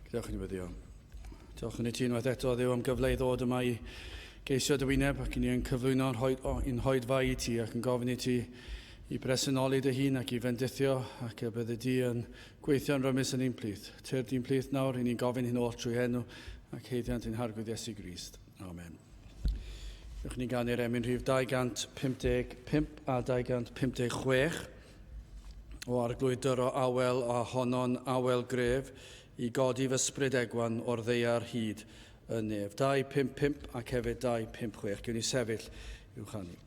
Diolch yn fawr. Diolch yn y ti unwaith eto, Dduw, am gyfle i ddod yma i geisio dy wyneb ac i ni yn cyflwyno'n hoedfa i ti ac yn gofyn i ti i bresynoli dy hun ac i fendithio ac y bydde di yn gweithio'n rymus yn un plith. Tyr di'n plith nawr, i ni'n gofyn hyn oll trwy henw ac heiddiant yn hargwydd Iesu Grist. Amen. Ywch ni ganu'r emyn rhif 255 a 256 o arglwydr o awel a honno'n awel gref i godi fy ysbryd egwan o'r ddeiar hyd y nef. 255 ac hefyd 256. Gewn ni sefyll i'w chanu.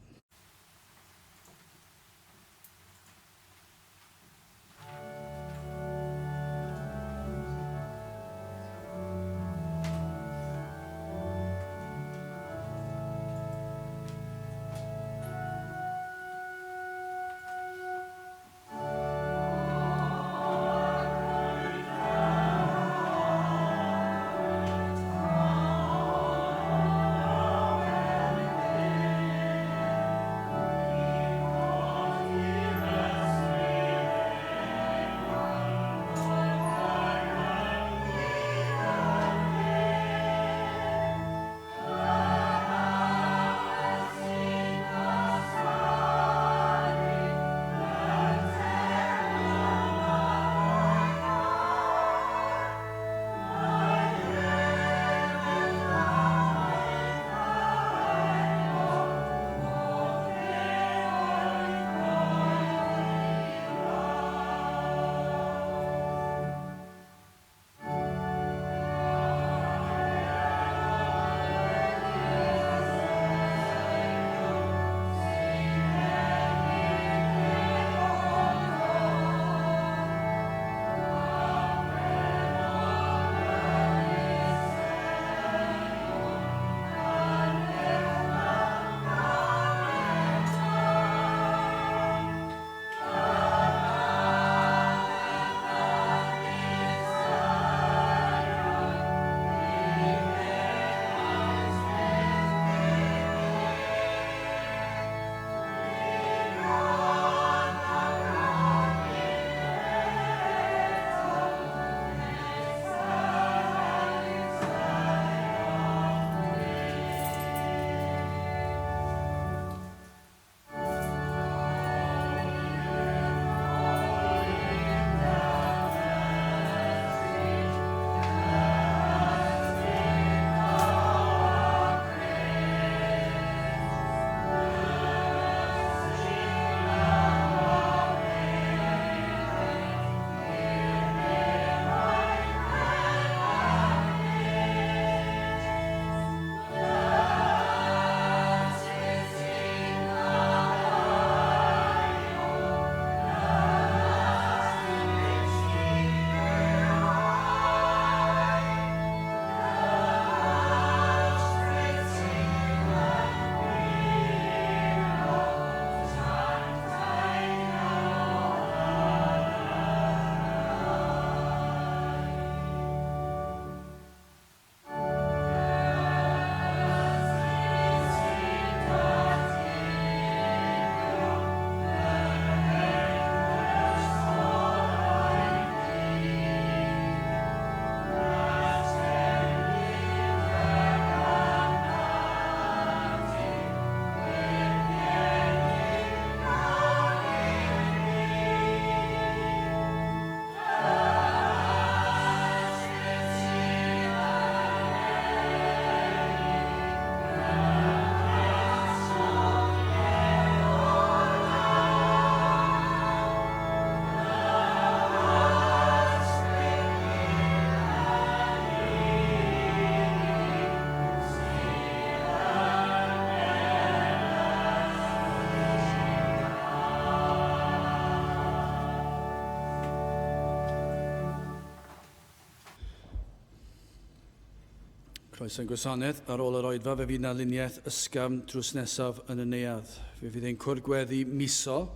Croeso'n gwasanaeth ar ôl yr oedfa, fe fydd na luniaeth ysgafn drws nesaf yn y neuadd. Fe fydd ein cwrgweddi misol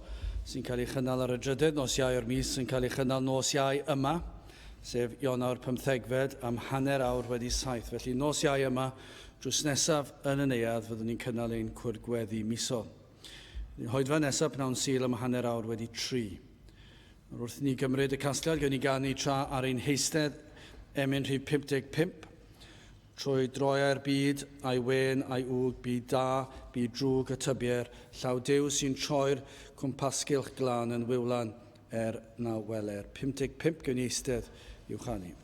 sy'n cael ei chynnal ar y drydydd nos Iau o'r mis sy'n cael ei chynnal nos Iau yma, sef Ionawr 15fed am hanner awr wedi 7. Felly nos Iau yma drws nesaf yn y neuadd fyddwn ni'n cynnal ein cwrgweddi misol. Hoedfa nesaf pnawn Sul am hanner awr wedi 3. Wrth ni gymryd y casgliad, gawn ni ganu tra ar ein heistedd Emyn rhif 55, trwy droi'r byd a'i wen a'i wg, byd da, byd drwg y tybier, llaw Duw sy'n troi'r cwmpas gylch glân yn wywlan na weler. 55 gynistydd i'w chanu.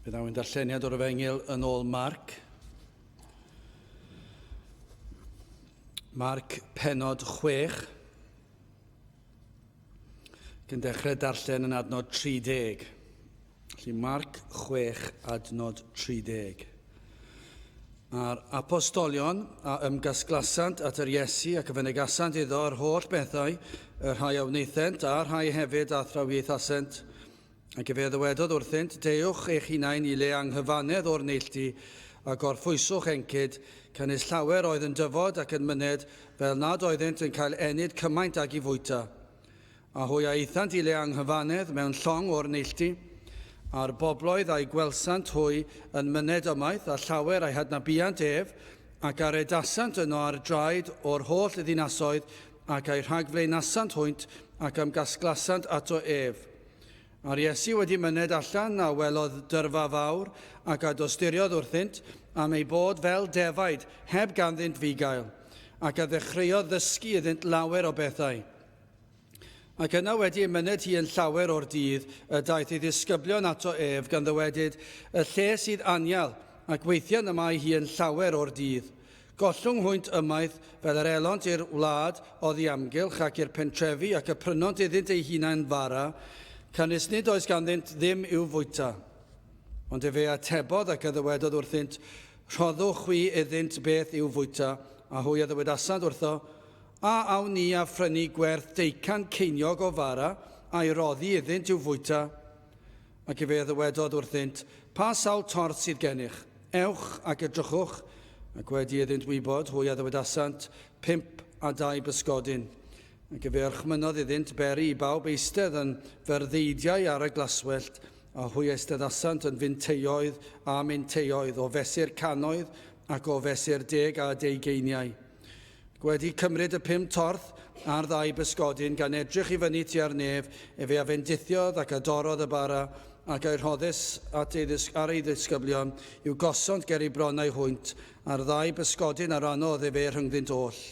Bydd awyn darlleniad o'r Efengyl yn ôl Marc. Marc pennod 6. Gan dechrau darllen yn adnod 30. Felly Marc 6 adnod 30. A'r apostolion a ymgasglasant at yr Iesu ac y fynegasant iddo yr holl bethau, y rhai a wnaethant a'r rhai hefyd a thrawiaethasant, ac y fe ddywedodd wrthynt, dewch eich hunain i le anghyfanedd o'r neilltu a gorffwyswch encyd, cynnes llawer oedd yn dyfod ac yn myned fel nad oeddent yn cael enid cymaint ag i fwyta. A hwy a eithant i le anghyfanedd mewn llong o'r neilltu, a'r bobloedd a'i gwelsant hwy yn myned ymaith a llawer a'i hadnabiant ef, ac ar edasant yno ar draed o'r holl ddinasoedd ac a'i rhagflaenasant hwynt ac ymgasglasant ato ef. A'r Iesu wedi myned allan a welodd dyrfa fawr ac a dosturiodd wrthynt am ei bod fel defaid heb ganddynt fugail ac a ddechreuodd ddysgu iddynt lawer o bethau. Ac yna wedi myned hi yn llawer o'r dydd y daeth ei ddisgyblion ato ef gan ddywedyd y lle sydd anial ac weithiau yma hi yn llawer o'r dydd. Gollwng hwynt ymaith fel yr elont i'r wlad oddi amgylch ac i'r pentrefi ac y prynont iddynt ei hunain fara, cynnes nid oes ganddynt ddim i'w fwyta. Ond efe atebodd ac y ddywedodd wrthynt, rhoddwch wi iddynt beth i'w fwyta, a hwy a ddywedasant wrtho, a awn ni a phrynu gwerth deucan ceiniog o fara a'i roddi iddynt i'w fwyta. Ac efe ddywedodd wrthynt, pa sawl torth sydd gennych, ewch ac edrychwch, ac wedi iddynt wybod, hwy a ddywedasant, 5 a 2 bysgodyn. Ac efe archmynodd iddynt beri i bawb eistedd yn ferddeidiau ar y glaswellt, a hwy eisteddasant yn fynteioedd a mynteioedd o fesur canoedd ac o fesur 10 a 20. Wedi cymryd y 5 torth a'r ddau bysgodyn gan edrych i fyny tua'r nef, fe a fendithiodd ac adorodd y bara, ac a'i rhoddus ar ei ddisgyblion i'w gosod ger ei bronnau hwynt, a'r ddau bysgodyn aranodd fe rhyngddynt oll.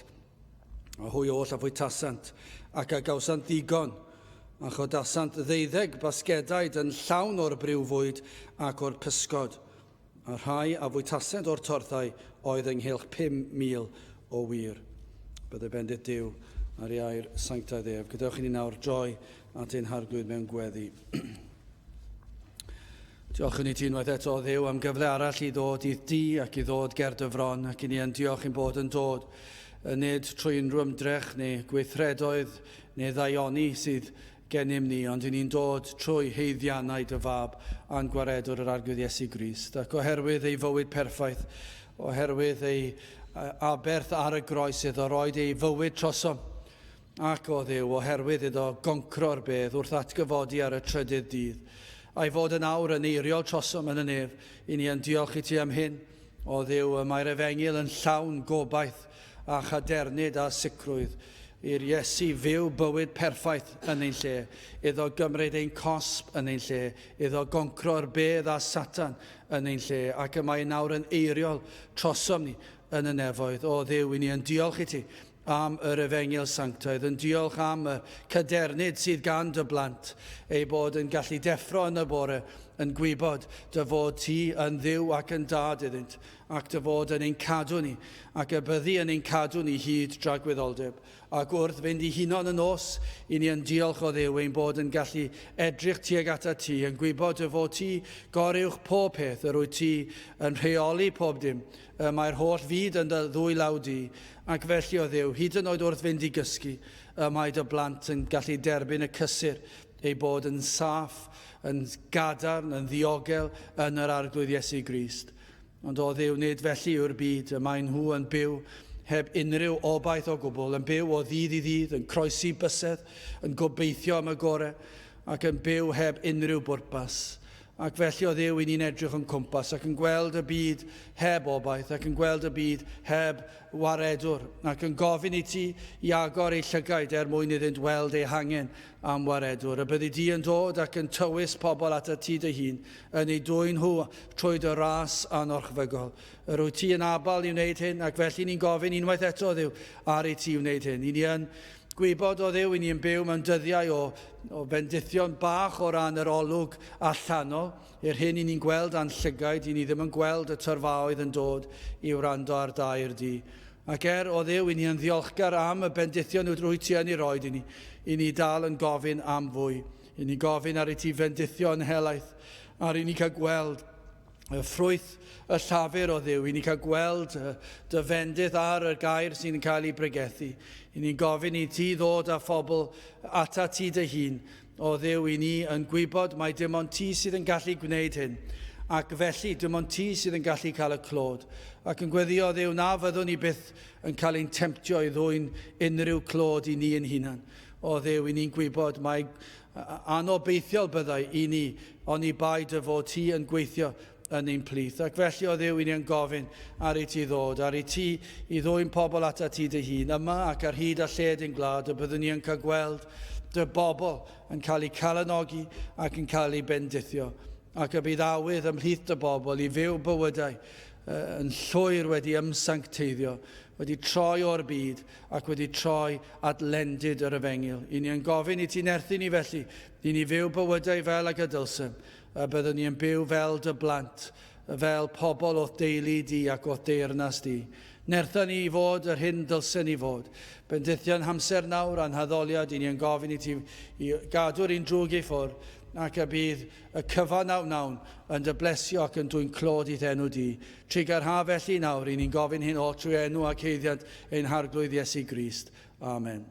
A hwy oll a fwy tasant, ac a gawsant ddigon, a chodasant 12 basgedaid yn llawn o'r briwfwyd ac o'r pysgod. A rhai a fwy tasant o'r torthau oedd ynghylch 5,000 o wir. Byddai bendith Duw ar ei air sanctaidd ef. Gadewch i ni nawr droi at ein harglwydd mewn gweddi. Diolch yn ei ti unwaith eto o Dduw am gyfle arall i ddod i'r di ac i ddod ger dy fron, ac i ni yn diolch i'n bod yn dod nid trwy unrhyw ymdrech neu gweithredoedd neu ddaioni sydd gennym ni, ond ni'n dod trwy heiddiannau dy fab a'n gwaredwr yr arglwydd Iesu Grist. Ac oherwydd ei fywyd perffaith, oherwydd ei aberth ar y groes iddo roed ei fywyd trosom, ac o Dduw, oherwydd iddo goncro'r bedd wrth atgyfodi ar y trydydd dydd, a'i fod yn awr yn eiriol trosom yn y nef, i ni yn diolch i ti am hyn. O Dduw, mae'r Efengil yn llawn gobaith a chadernid a sicrwydd i'r Iesu fyw bywyd perffaith yn ein lle, iddo gymryd ein cosb yn ein lle, iddo goncro'r bedd a Satan yn ein lle, ac y mae nawr yn eiriol trosom ni yn y nefoedd. O Dduw, i ni yn diolch i ti am yr Efengil Sanctaidd, yn diolch am y cadernid sydd gan dy blant, ei bod yn gallu deffro yn y bore, yn gwybod dy fod ti yn Dduw ac yn dad iddynt, ac dy fod yn ein cadw ni, ac y byddu yn ein cadw ni hyd dragwyddoldeb. Ac wrth fynd i hunon y nos, i ni yn diolch o Dduw ein bod yn gallu edrych tuag ata ti, yn gwybod dy fod ti goruwch pob peth, yr wyt ti yn rheoli pob dim. Mae'r holl fyd yn dy ddwy law di, ac felly o Dduw, hyd yn oed wrth fynd i gysgu, mae dy blant yn gallu derbyn y cysur, ei bod yn saff, yn gadarn, yn ddiogel yn yr arglwydd Iesu Grist. Ond o Dduw, nid felly yw'r byd, mae nhw yn byw heb unrhyw obaith o gwbl, yn byw o ddydd i ddydd, yn croesi bysedd, yn gobeithio am y gorau, ac yn byw heb unrhyw bwrpas. Ac felly o Dduw, i ni'n edrych yn cwmpas ac yn gweld y byd heb obaith, ac yn gweld y byd heb waredwr, ac yn gofyn i ti i agor ei llygaid mwyn iddynt weld ei hangen am waredwr. Y byddi di yn dod ac yn tywys pobl at y ti dy hun, yn ei dwy'n nhw trwy dy ras anorchfygol. Yr wyt ti yn abal i wneud hyn, ac felly ni'n gofyn unwaith eto o Dduw ar ei ti wneud hyn. I ni yn gwybod o Dduw, i ni'n byw mewn dyddiau o bendithion bach o ran yr olwg allanol, i'r hyn i ni'n gweld a'n llygaid, i ni ddim yn gweld y tyrfaoedd yn dod i wrando ar dair di. Ac o Dduw, i ni yn ddiolchgar am y bendithion rwy ti yn ei roed i ni dal yn gofyn am fwy. I ni gofyn ar ei ti bendithio yn helaeth, ar i ni cael gweld y ffrwyth y llafur o Dduw, i ni cael gweld dy fendith ar y gair sy'n cael ei bregethu. I ni'n gofyn i ti ddod â phobl ata ti dy hun. O Dduw, i ni yn gwybod mai dim ond ti sydd yn gallu gwneud hyn. Ac felly, dim ond ti sydd yn gallu cael y clod. Ac yn gweddio o Dduw, na fyddwn ni byth yn cael ein temtio i ddwy'n unrhyw clod i ni yn hunan. O Dduw, i ni'n gwybod mai anobeithiol byddai i ni, ond i bai dy fod ti yn gweithio yn ein plith. Ac felly o Dduw, i ni yn gofyn ar ei ti ddod, ar ei ti i ddwy'n pobl ata ti dy hun, yma ac ar hyd a lled ein gwlad, y byddwn ni yn cael gweld dy bobl yn cael eu calanogi ac yn cael eu bendithio. Ac y bydd awydd ymhlith dy bobl i fyw bywydau yn llwyr wedi ymsancteiddio, wedi troi o'r byd ac wedi troi at lendid yr Efengil. I ni yn gofyn i ti nerthu ni felly, i ni fyw bywydau fel ag y dylsym, a byddwn ni yn byw fel dy blant, fel pobl o'th deulu di ac o'th deyrnas di. Nertha ni i fod yr hyn dylsen ni fod. Bendithion hamser nawr a'n haddoliad, i ni yn gofyn i ti i gadw'r un drwg i ffwrdd, ac y bydd y cyfan nawn yn dy blesio ac yn dwy'n clod i enw di. Trigar ha felly nawr, i ni'n gofyn hyn o trwy enw ac heiddiad ein harglwydd Iesu Grist. Amen.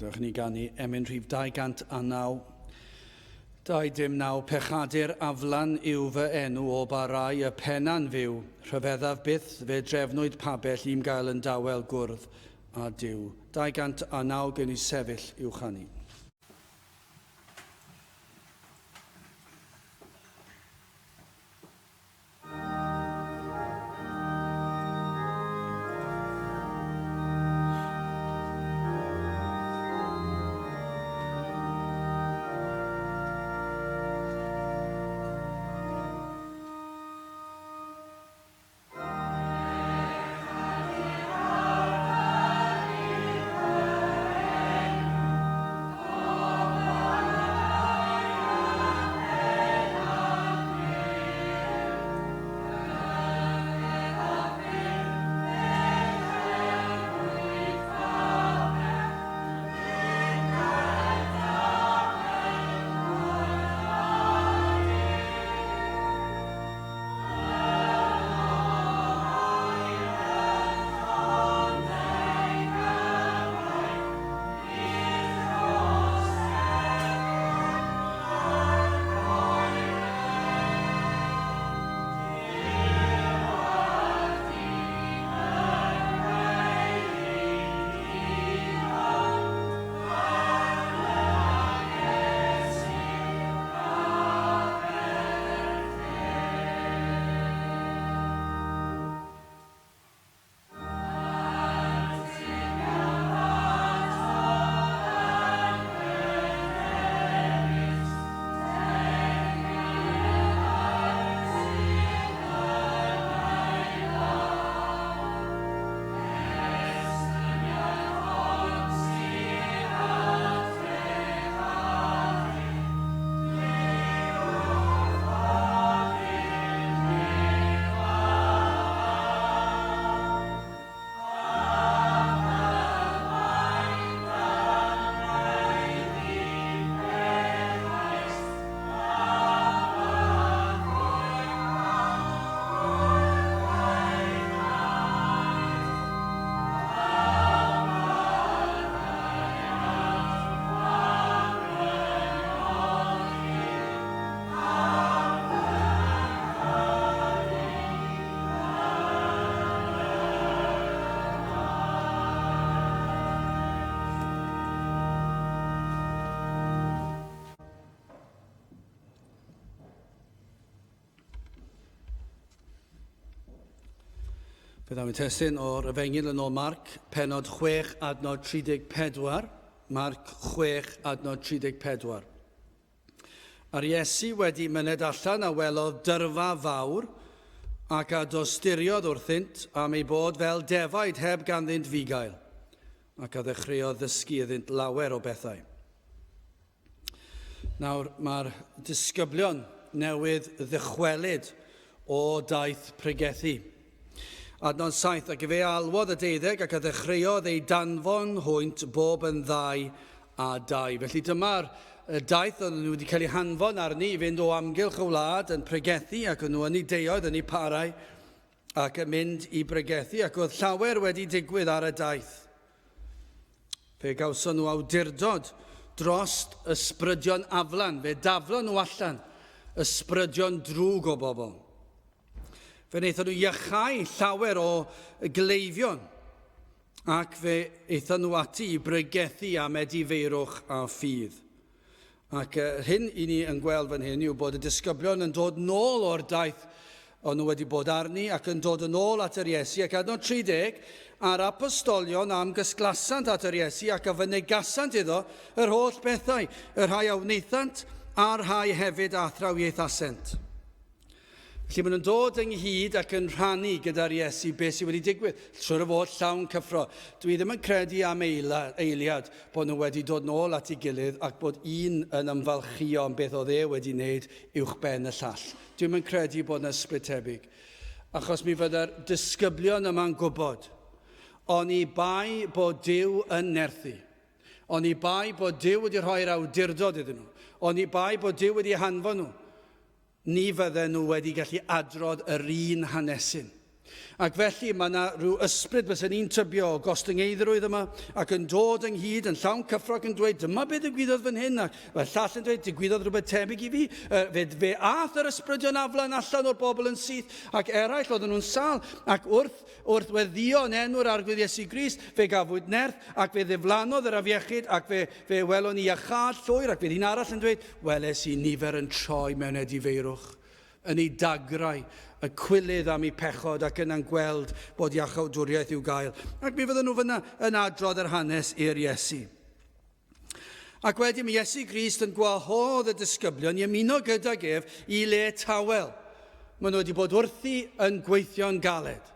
Gadewch ni ganu emyn rhif 209. 209 Pechadur Aflan yw fy enw o barau y penna'n fyw, rhyfeddaf byth fe drefnwyd pabell i'm gael yn dawel gwrdd a diw. 209 gen i sefyll i'w chanu. Byddai'n testyn o'r Efengyl yn ôl Marc, penod 6 adnod 34. Marc 6 adnod 34. Ar Iesu wedi myned allan a welodd dyrfa fawr ac a dosturiodd wrthynt am ei bod fel defaid heb ganddynt fugail ac a ddechreuodd ddysgu iddynt lawer o bethau. Nawr, mae'r disgyblion newydd ddychwelyd o daith pregethu. Adnod 7, ac fe alwodd y 12 ac a ddechreuodd ei danfon hwynt bob yn 2 a 2. Felly dyma'r daith oedd nhw wedi cael eu hanfon arni i fynd o amgylch y wlad yn pregethu ac o'n nhw yn ei deoedd yn ei parau ac yn mynd i bregethu ac oedd llawer wedi digwydd ar y daith. Fe gawson nhw awdurdod drost ysbrydion aflan. Fe daflon nhw allan ysbrydion drwg o bobl. Fe wnaethon nhw iachau llawer o gleifion ac fe eithon nhw ati i bregethu am edifeirwch a ffydd. Ac hyn i ni yn gweld fan hyn yw bod y disgyblion yn dod nôl o'r daith o'n nhw wedi bod arni ac yn dod yn ôl at yr Iesu ac adnod 30 a'r apostolion am gysglasant at yr Iesu ac a fynegasant iddo yr holl bethau, yr rhai a wnaethant a'r rhai hefyd a thrawiaethasent. Felly maen nhw'n dod ynghyd ac yn rhannu gyda'r Iesu beth sydd wedi digwydd. Trwy'r y fod llawn cyffro. Dwi ddim yn credu am eiliad bod nhw wedi dod nôl at ei gilydd ac bod un yn ymfalchio am beth oedd e wedi wneud uwch ben y llall. Dwi ddim yn credu bod yna ysbryd tebyg. Achos mi fydda'r disgyblion yma'n gwybod. Oni bai bod Duw yn nerthu. Oni bai bod Duw wedi rhoi'r awdurdod iddyn nhw. Oni bai bod Duw wedi hanfon nhw. Ni fydden nhw wedi gallu adrodd yr un hanesyn. Ac felly mae yna rhyw ysbryd bys ni'n tybio o gostyngeidrwydd yma ac yn dod ynghyd yn llawn cyffrog yn dweud dyma beth ddigwyddodd fan hyn ac mae llall yn dweud digwyddodd rhywbeth tebyg I fi fe ath yr ysbrydion aflan allan o'r bobl yn syth ac eraill oedden nhw'n sal ac wrth weddio'n enw'r arglwydd Iesu Grist fe gafwyd nerth ac fe ddiflannodd yr afiechyd ac fe welon ni iachad llwyr ac fe ddyn arall yn dweud weles I nifer yn troi mewn edifeirwch yn ei dagrau y cwilydd am ei pechod ac yna'n gweld bod iachawdwriaeth i'w gael. Ac mi fydden nhw fyna yn adrodd yr hanes i'r Iesu. Ac wedyn mae Iesu Grist yn gwahodd y disgyblion I ymuno gydag ef I le tawel. Maen nhw wedi bod wrthi yn gweithio'n galed.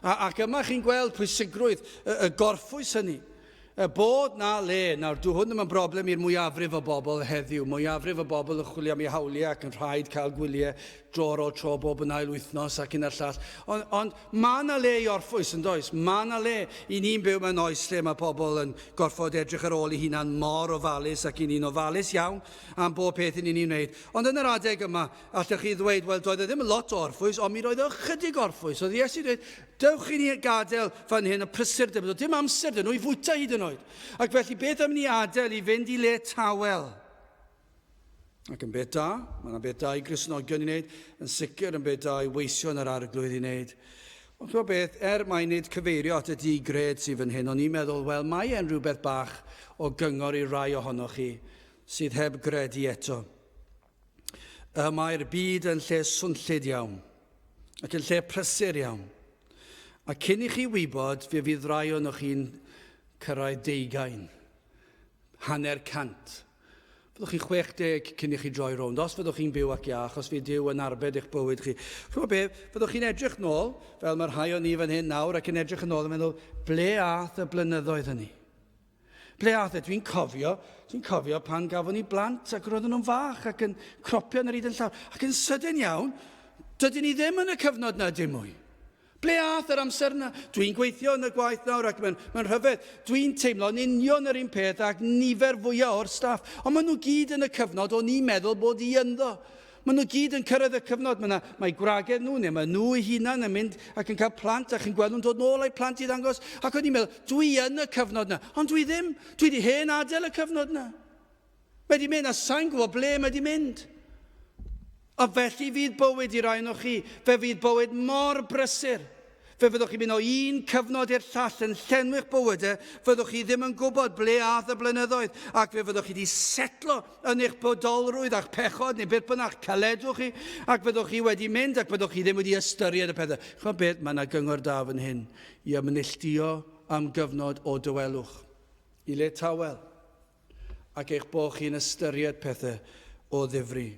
Ac yma chi'n gweld pwysigrwydd y gorffwys hynny. Bod na le, nawr dwi hwn yn broblem i'r mwyafrif o bobl heddiw. Mwyafrif o bobl yn chwilio am ei hawliau ac yn rhaid cael gwyliau dror o tro bob yn ail wythnos ac yn y llall. Ond mae na le I orffwys yn does. Mae na le I ni'n byw mewn oes lle mae pobl yn gorfod edrych ar ôl I hunan mor ofalus ac I ni'n ofalus iawn am bob peth I ni'n wneud. Ond yn yr adeg yma, allwch chi ddweud, wel doedd ddim lot o orffwys, ond mi roedd o chydig orffwys. Oedd Iesu dweud, dewch I ni gadael fan hyn y prysurdeb. Doedd dim amser dyn nhw I fwyta hyd yn oed. Ac felly beth am ni adael I fynd I le tawel? Ac yn beth da, mae'n beth da I Gristnogion I wneud, yn sicr yn beth da I weisio yn yr arglwydd I wneud. Ond dwi'n beth, mae'n nid cyfeirio at y digred sydd fan hyn, ond ni'n meddwl, wel, mae e'n rhywbeth bach o gyngor I rai ohonoch chi sydd heb gredu eto. Mae'r byd yn lle swnllid iawn, ac yn lle prysur iawn. A cyn I chi wybod, fe fydd rai ohonoch chi'n cyrraedd 20, 100. Fyddwch chi'n 60 cyn I chi droi rownd. Os fyddwch chi'n byw ac iach, os fi Duw yn arbed eich bywyd chi. Rwy'n beth, fyddwch chi'n edrych nôl, fel mae'r rhai o ni fan hyn nawr, ac yn edrych yn ôl yn meddwl, ble ath y blynyddoedd hynny? Ble ath e? Dwi'n cofio pan gafon ni blant ac roedden nhw'n fach ac yn cropio yn yr hyd yn llaw. Ac yn sydyn iawn, dydyn ni ddim yn y cyfnod na dim mwy. Ble ath yr amser yna? Dwi'n gweithio yn y gwaith nawr ac mae'n rhyfedd. Dwi'n teimlo'n union yr un peth ac nifer fwyaf o'r staff. Ond maen nhw gyd yn y cyfnod o'n i'n meddwl bod I ynddo. Maen nhw gyd yn cyrraedd y cyfnod. Mae gwragedd nhw neu mae nhw eu hunan yn mynd ac yn cael plant ac yn gweld nhw'n dod nôl a'u plant I ddangos. Ac o'n i'n meddwl, dwi yn y cyfnod yna. Ond dwi ddim. Dwi wedi hen adael y cyfnod yna. Mae di mynd a sa'n gwybod ble mae di mynd. A felly fydd bywyd I rai o'ch chi, fe fydd bywyd mor brysur. Fe fyddwch chi'n mynd o un cyfnod i'r llall yn llenwi'ch bywydau, fyddwch chi ddim yn gwybod ble ath y blynyddoedd, ac fe fyddwch chi wedi setlo yn eich bodolrwydd a'ch pechod, neu beth bynnag caledwch chi, ac fyddwch chi wedi mynd, ac fyddwch chi ddim wedi ystyried y pethau. Chwa beth, mae yna gyngor da fan hyn I ymneilltio am gyfnod o dywelwch, I le tawel, ac eich bod chi'n ystyried pethau o ddifri.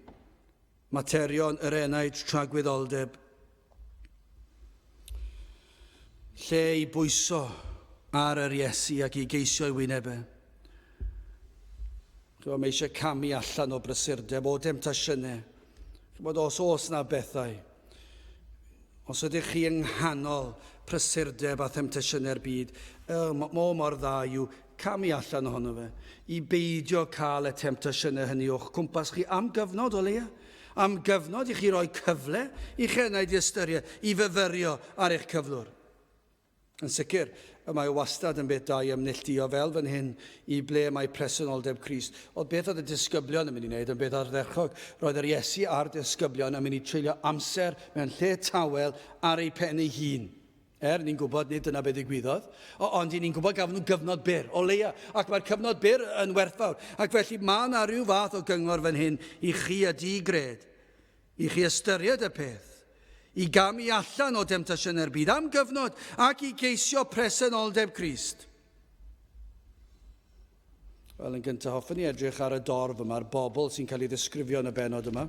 Materion yr enaid tragwyddoldeb, lle I bwyso ar yr Iesu ac I geisio I wynebau. Mae eisiau camu allan o brysurdeb, o demtasiynau. Os na bethau, os ydych chi yng nghanol prysurdeb a themtasiynau'r byd, mor dda yw camu allan ohono fe, I beidio cael y temptasiynau hynny o'ch cwmpas chi am gyfnod o leia. Am gyfnod I chi roi cyfle I chenaid I ystyried, I fyfyrio ar eich cyflwr. Yn sicr, mae wastad yn beth da I ymneilltio fel fan hyn I ble mae presenoldeb Crist. Oedd beth oedd y disgyblion yn mynd I wneud, yn beth ardderchog. Roedd yr Iesu a'r disgyblion yn mynd I treulio amser mewn lle tawel ar ei pen ei hun. Ni'n gwybod nid dyna beth ddigwyddodd, ond ni'n gwybod gafon nhw gyfnod byr, o leia, ac mae'r cyfnod byr yn werthfawr. Ac felly mae yna rhyw fath o gyngor fan hyn I chi a digred, I chi ystyried y peth. I gamu allan o demtasiynau'r byd am gyfnod ac I geisio presenoldeb Crist. Wel, yn gyntaf, hoffwn ni edrych ar y dorf yma, a'r bobl sy'n cael ei ddisgrifio yn y benod yma.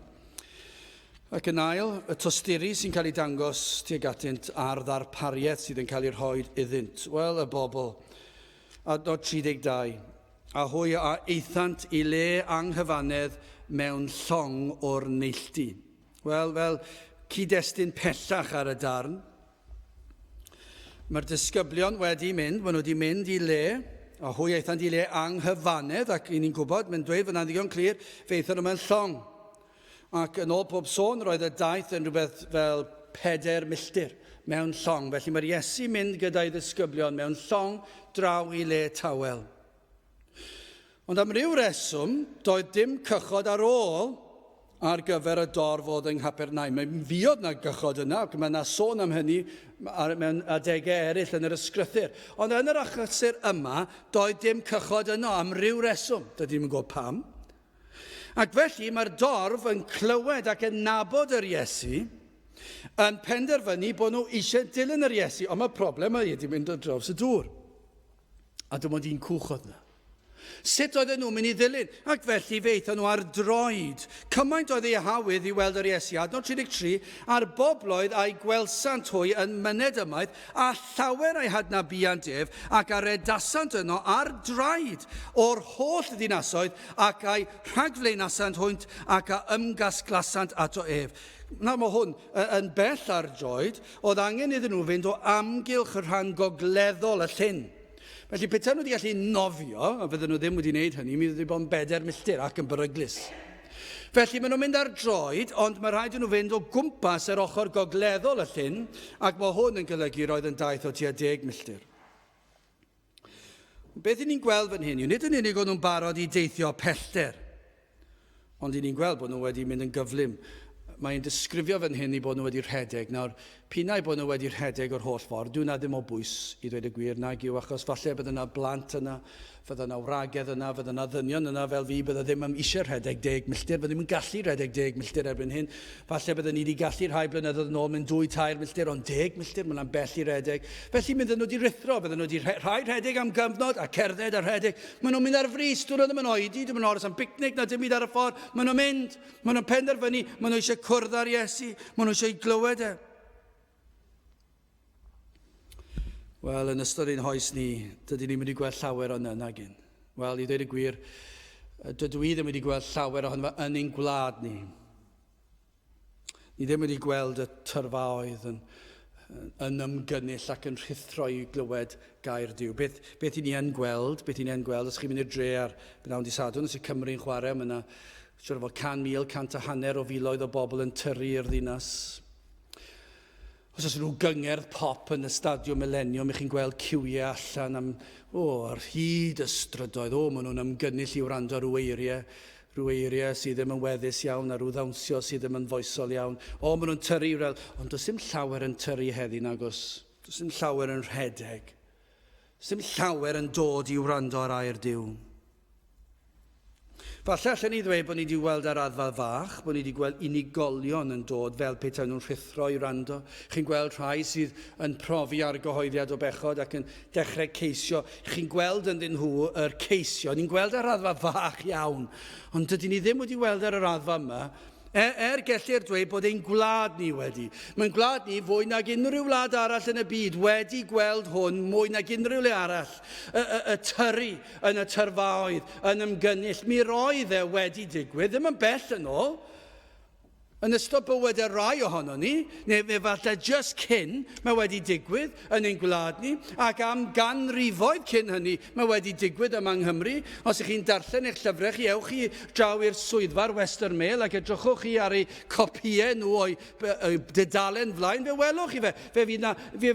Ac yn ail, y tosturi sy'n cael ei dangos tuag atynt a'r ddarpariaeth sydd yn cael ei rhoi iddynt. Wel, y bobl, adnod 32, a hwy a eithant I le anghyfanedd mewn llong o'r neilltu. Wel, cyd-destun pellach ar y darn. Mae'r disgyblion wedi mynd, maen nhw wedi mynd I le, a hwy eithant I le anghyfanedd, ac ni'n gwybod, mae'n dweud fyna'n ddigon clir, fe eithon nhw mewn llong. Ac yn ôl pob sôn, roedd y daith yn rhywbeth fel 4 milltir mewn llong. Felly mae'r Iesu mynd gyda'i ddisgyblion mewn llong draw i le tawel. Ond am ryw reswm, doedd dim cychod ar ôl ar gyfer y dorf oedd yng Nghapernaum. Mae'n fiodd na gychod yna, ac mae yna sôn am hynny mewn adegau eraill yn yr ysgrythyr. Ond yn yr achosur yma, doedd dim cychod yno am ryw reswm. Dydym yn gwybod pam. Ac felly mae'r dorf yn clywed ac yn nabod yr Iesu, yn penderfynu bod nhw eisiau dilyn yr Iesu. Ond mae'r problem ydy mynd o draws y dŵr. A dim ond un cwch oedd yna. Sut oedden nhw'n mynd i ddilyn? Ac felly feithon nhw ar droed. Cymaint oedd ei hawydd i weld yr Iesu. Adnod 33, a'r bobloedd a'i gwelsant hwy yn myned ymaith, a llawer a'i hadnabiant ef, ac ar edasant yno ar draed o'r holl ddinasoedd, ac a'i rhagflaenasant hwynt, ac a ymgasglasant ato ef. Nawr mae hwn yn bell ar droed, oedd angen iddyn nhw fynd o amgylch y rhan gogleddol y llyn. Felly, petai nhw wedi gallu nofio, a fydden nhw ddim wedi wneud hynny, mi wedi bod yn 4 milltir ac yn beryglus. Felly, maen nhw'n mynd ar droed, ond mae rhaid i nhw fynd o gwmpas yr ochr gogleddol y llyn, ac mae hwn yn golygu roedd yn daith o tua 10 milltir. Beth ni'n gweld fan hyn, nid yn unig o'n nhw'n barod i deithio pellter, ond ni'n gweld bod nhw wedi mynd yn gyflym. Mae'n disgrifio fan hyn i bod nhw wedi rhedeg. Nawr, pinnau bod nhw wedi rhedeg o'r holl ffordd, dwi'n na ddim o bwys i ddweud y gwir nag yw, achos falle bydd yna blant yna, fydda yna wragedd yna, fydda yna ddynion yna fel fi, bydda ddim am eisiau rhedeg 10 milltir, bydda ddim yn gallu rhedeg 10 milltir erbyn hyn. Falle bydda ni wedi gallu rhai blynyddoedd yn ôl mynd 2-3 milltir, ond 10 milltir, mae'n bell i redeg. Felly bydda nhw wedi rithro, bydda nhw wedi rhai rhedeg am gyfnod a cerdded a rhedeg. Maen nhw'n mynd ar frys, dwi'n ddim yn oedi, ddim yn oros am picnic na dim byd ar y ffordd. Maen nhw'n mynd, maen nhw'n penderfynu, maen nhw eisiau cwrdd ar Iesu, maen nhw eisiau glywed e. Wel, yn ystod ein hoes ni, dydyn ni'n mynd i gweld llawer o'n yna gyn. Wel, i ddweud y gwir, dydw i ddim wedi gweld llawer ohono yn ein gwlad ni. Ni ddim wedi gweld y tyrfaoedd yn ymgynnull ac yn rhithro i glywed gair Duw. Beth i ni yn gweld, os chi'n mynd i'r dre ar Bnawn Dydd Sadwrn, os y Cymru'n chwarae, mae yna siwr o fod 100,000 o filoedd o bobl yn tyrru i'r ddinas. Os oes nhw gyngerdd pop yn y Stadiwm Millennium, ych chi'n gweld ciwiau allan am, ar hyd y strydoedd, maen nhw'n ymgynnull i wrando ar rhyw eiriau sydd ddim yn weddus iawn, a rhyw ddawnsio sydd ddim yn foesol iawn. Maen nhw'n tyrru i'w ond does dim llawer yn tyrru heddi nagos. Does dim llawer yn rhedeg. Does dim llawer yn dod i wrando ar air Duw. Falle allan ni ddweud bod ni wedi gweld ar raddfa fach, bod ni wedi gweld unigolion yn dod fel petai nhw'n rhithro i wrando. Chi'n gweld rhai sydd yn profi ar gyhoeddiad o bechod ac yn dechrau ceisio. Chi'n gweld ynddyn nhw yr ceisio. Ni'n gweld ar raddfa fach iawn, ond dydyn ni ddim wedi gweld ar y raddfa yma. Gellir dweud bod ein gwlad ni wedi. Mae'n gwlad ni fwy nag unrhyw wlad arall yn y byd wedi gweld hwn mwy nag unrhyw le arall. Y tyrru yn y tyrfaoedd, yn ymgynnull. Mi roedd e wedi digwydd, ddim yn bell yn ôl. Yn ystod bywyd y rai ohono ni, neu falle just cyn, mae wedi digwydd yn ein gwlad ni, ac am ganrifoedd cyn hynny, mae wedi digwydd yma yng Nghymru. Os ych chi'n darllen eich llyfrau chi, ewch chi draw i'r swyddfa'r Western Mail ac edrychwch chi ar eu copïau nhw o'i dudalen flaen, fe welwch chi fe. Fe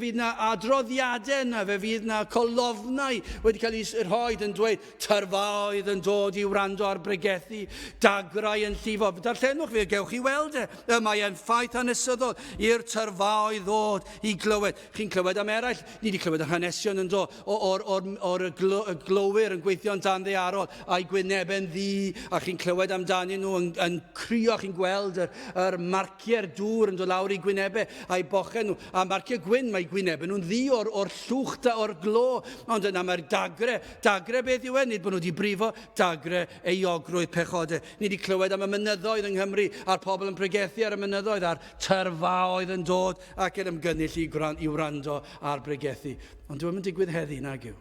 fydd na adroddiadau yna, fe fydd na colofnau wedi cael ei rhoi yn dweud tyrfaoedd yn dod i wrando ar bregethu, dagrau yn llifo. Darllenwch fe, gewch chi weld. Mae e'n ffaith hanesyddol i'r tyrfaoedd ddod i glywed. Chi'n clywed am eraill? Ni wedi clywed y hanesion yn dod o'r glowyr yn gweithio yn dan ddearol a'i gwynebau'n ddi, a chi'n clywed amdanyn nhw yn crio. Chi'n gweld yr marciau'r dŵr yn dod lawr i gwynebau a'i bochen nhw. A marciau gwyn mae gwynebau nhw'n ddi o'r llwch o'r glo. Ond yna mae'r dagre. Dagre beth yw e? Nid bod nhw wedi brifo dagre euogrwydd pechodau. Ni wedi clywed am y mynyddoedd yng Nghymru a'r pobl yn bregethu ar y mynyddoedd, a'r tyrfaoedd yn dod ac yn ymgynnull i wrando ar bregethu. Ond dwi'n mynd digwydd heddi nag yw.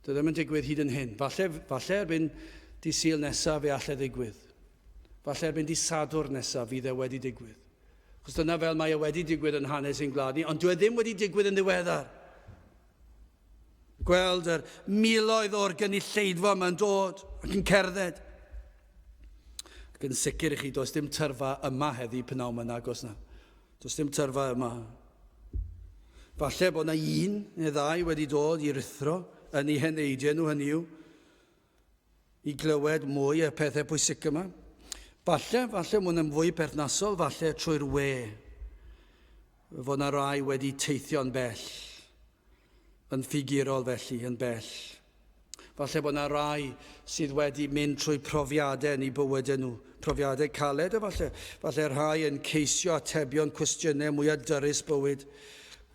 Dwi'n mynd digwydd hyd yn hyn. Falle erbyn di Sul nesaf fe allai ddigwydd. Falle erbyn di Sadwrn nesaf fydd e wedi digwydd. Chos dyna fel mae e wedi digwydd yn hanes ein gwlad ni, ond dwi ddim wedi digwydd yn ddiweddar. Gweld yr miloedd o'r gynulleidfa yma'n dod ac yn cerdded. Ac yn sicr i chi, does dim tyrfa yma heddi pnawn yma nagos na. Does dim tyrfa yma. Falle bod yna un neu ddau wedi dod i rithro yn eu heneidiau nhw, hynny yw, i glywed mwy y pethau pwysig yma. Falle mae hwnna'n fwy perthnasol, falle trwy'r we, fod yna rai wedi teithio'n bell, yn ffigurol felly, yn bell. Falle bod yna rai sydd wedi mynd trwy profiadau yn eu bywydau nhw, profiadau caled, falle rhai yn ceisio atebion cwestiynau mwy dyrys bywyd,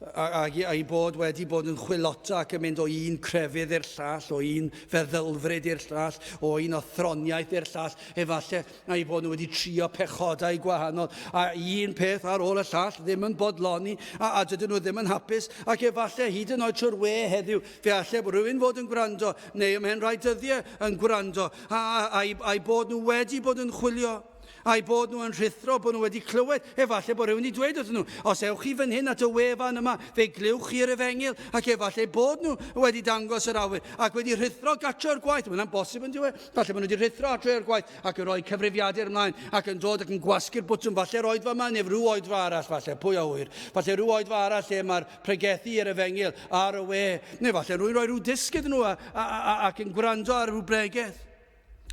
a i bod wedi bod yn chwilota ac yn mynd o un crefydd i'r llall, o un feddylfryd i'r llall, o un othroniaeth i'r llall, efallai a i bod nhw wedi trio pechodau gwahanol, a un peth ar ôl y llall ddim yn bodloni, a dydyn nhw ddim yn hapus, ac efallai hyd yn oed trwy'r we heddiw, fe allai bod rhywun fod yn gwrando, neu ymhen rhai dyddiau yn gwrando, a bod nhw wedi bod yn chwilio, a'i bod nhw yn rhithro, bod nhw wedi clywed, efallai bod rhywun wedi dweud wrthyn nhw, os ewch chi fan hyn at y wefan yma, fe gliwch chi'r efengil, ac efallai bod nhw wedi dangos yr awyr, ac wedi rhithro gatro'r gwaith. Mae'n bosib yn diwedd, falle bod nhw wedi rhithro gatro'r gwaith, ac yn rhoi cyfrifiadur ymlaen, ac yn dod ac yn gwasgu'r bwtwm, falle roedd fa yma, neu rhyw oedfa arall, falle, pwy a wyr, falle rhyw oedfa arall lle mae'r pregethu i'r efengil ar y we, neu falle rhywun rhoi rhyw disg iddyn nhw ac yn gwrando ar rhyw bregeth.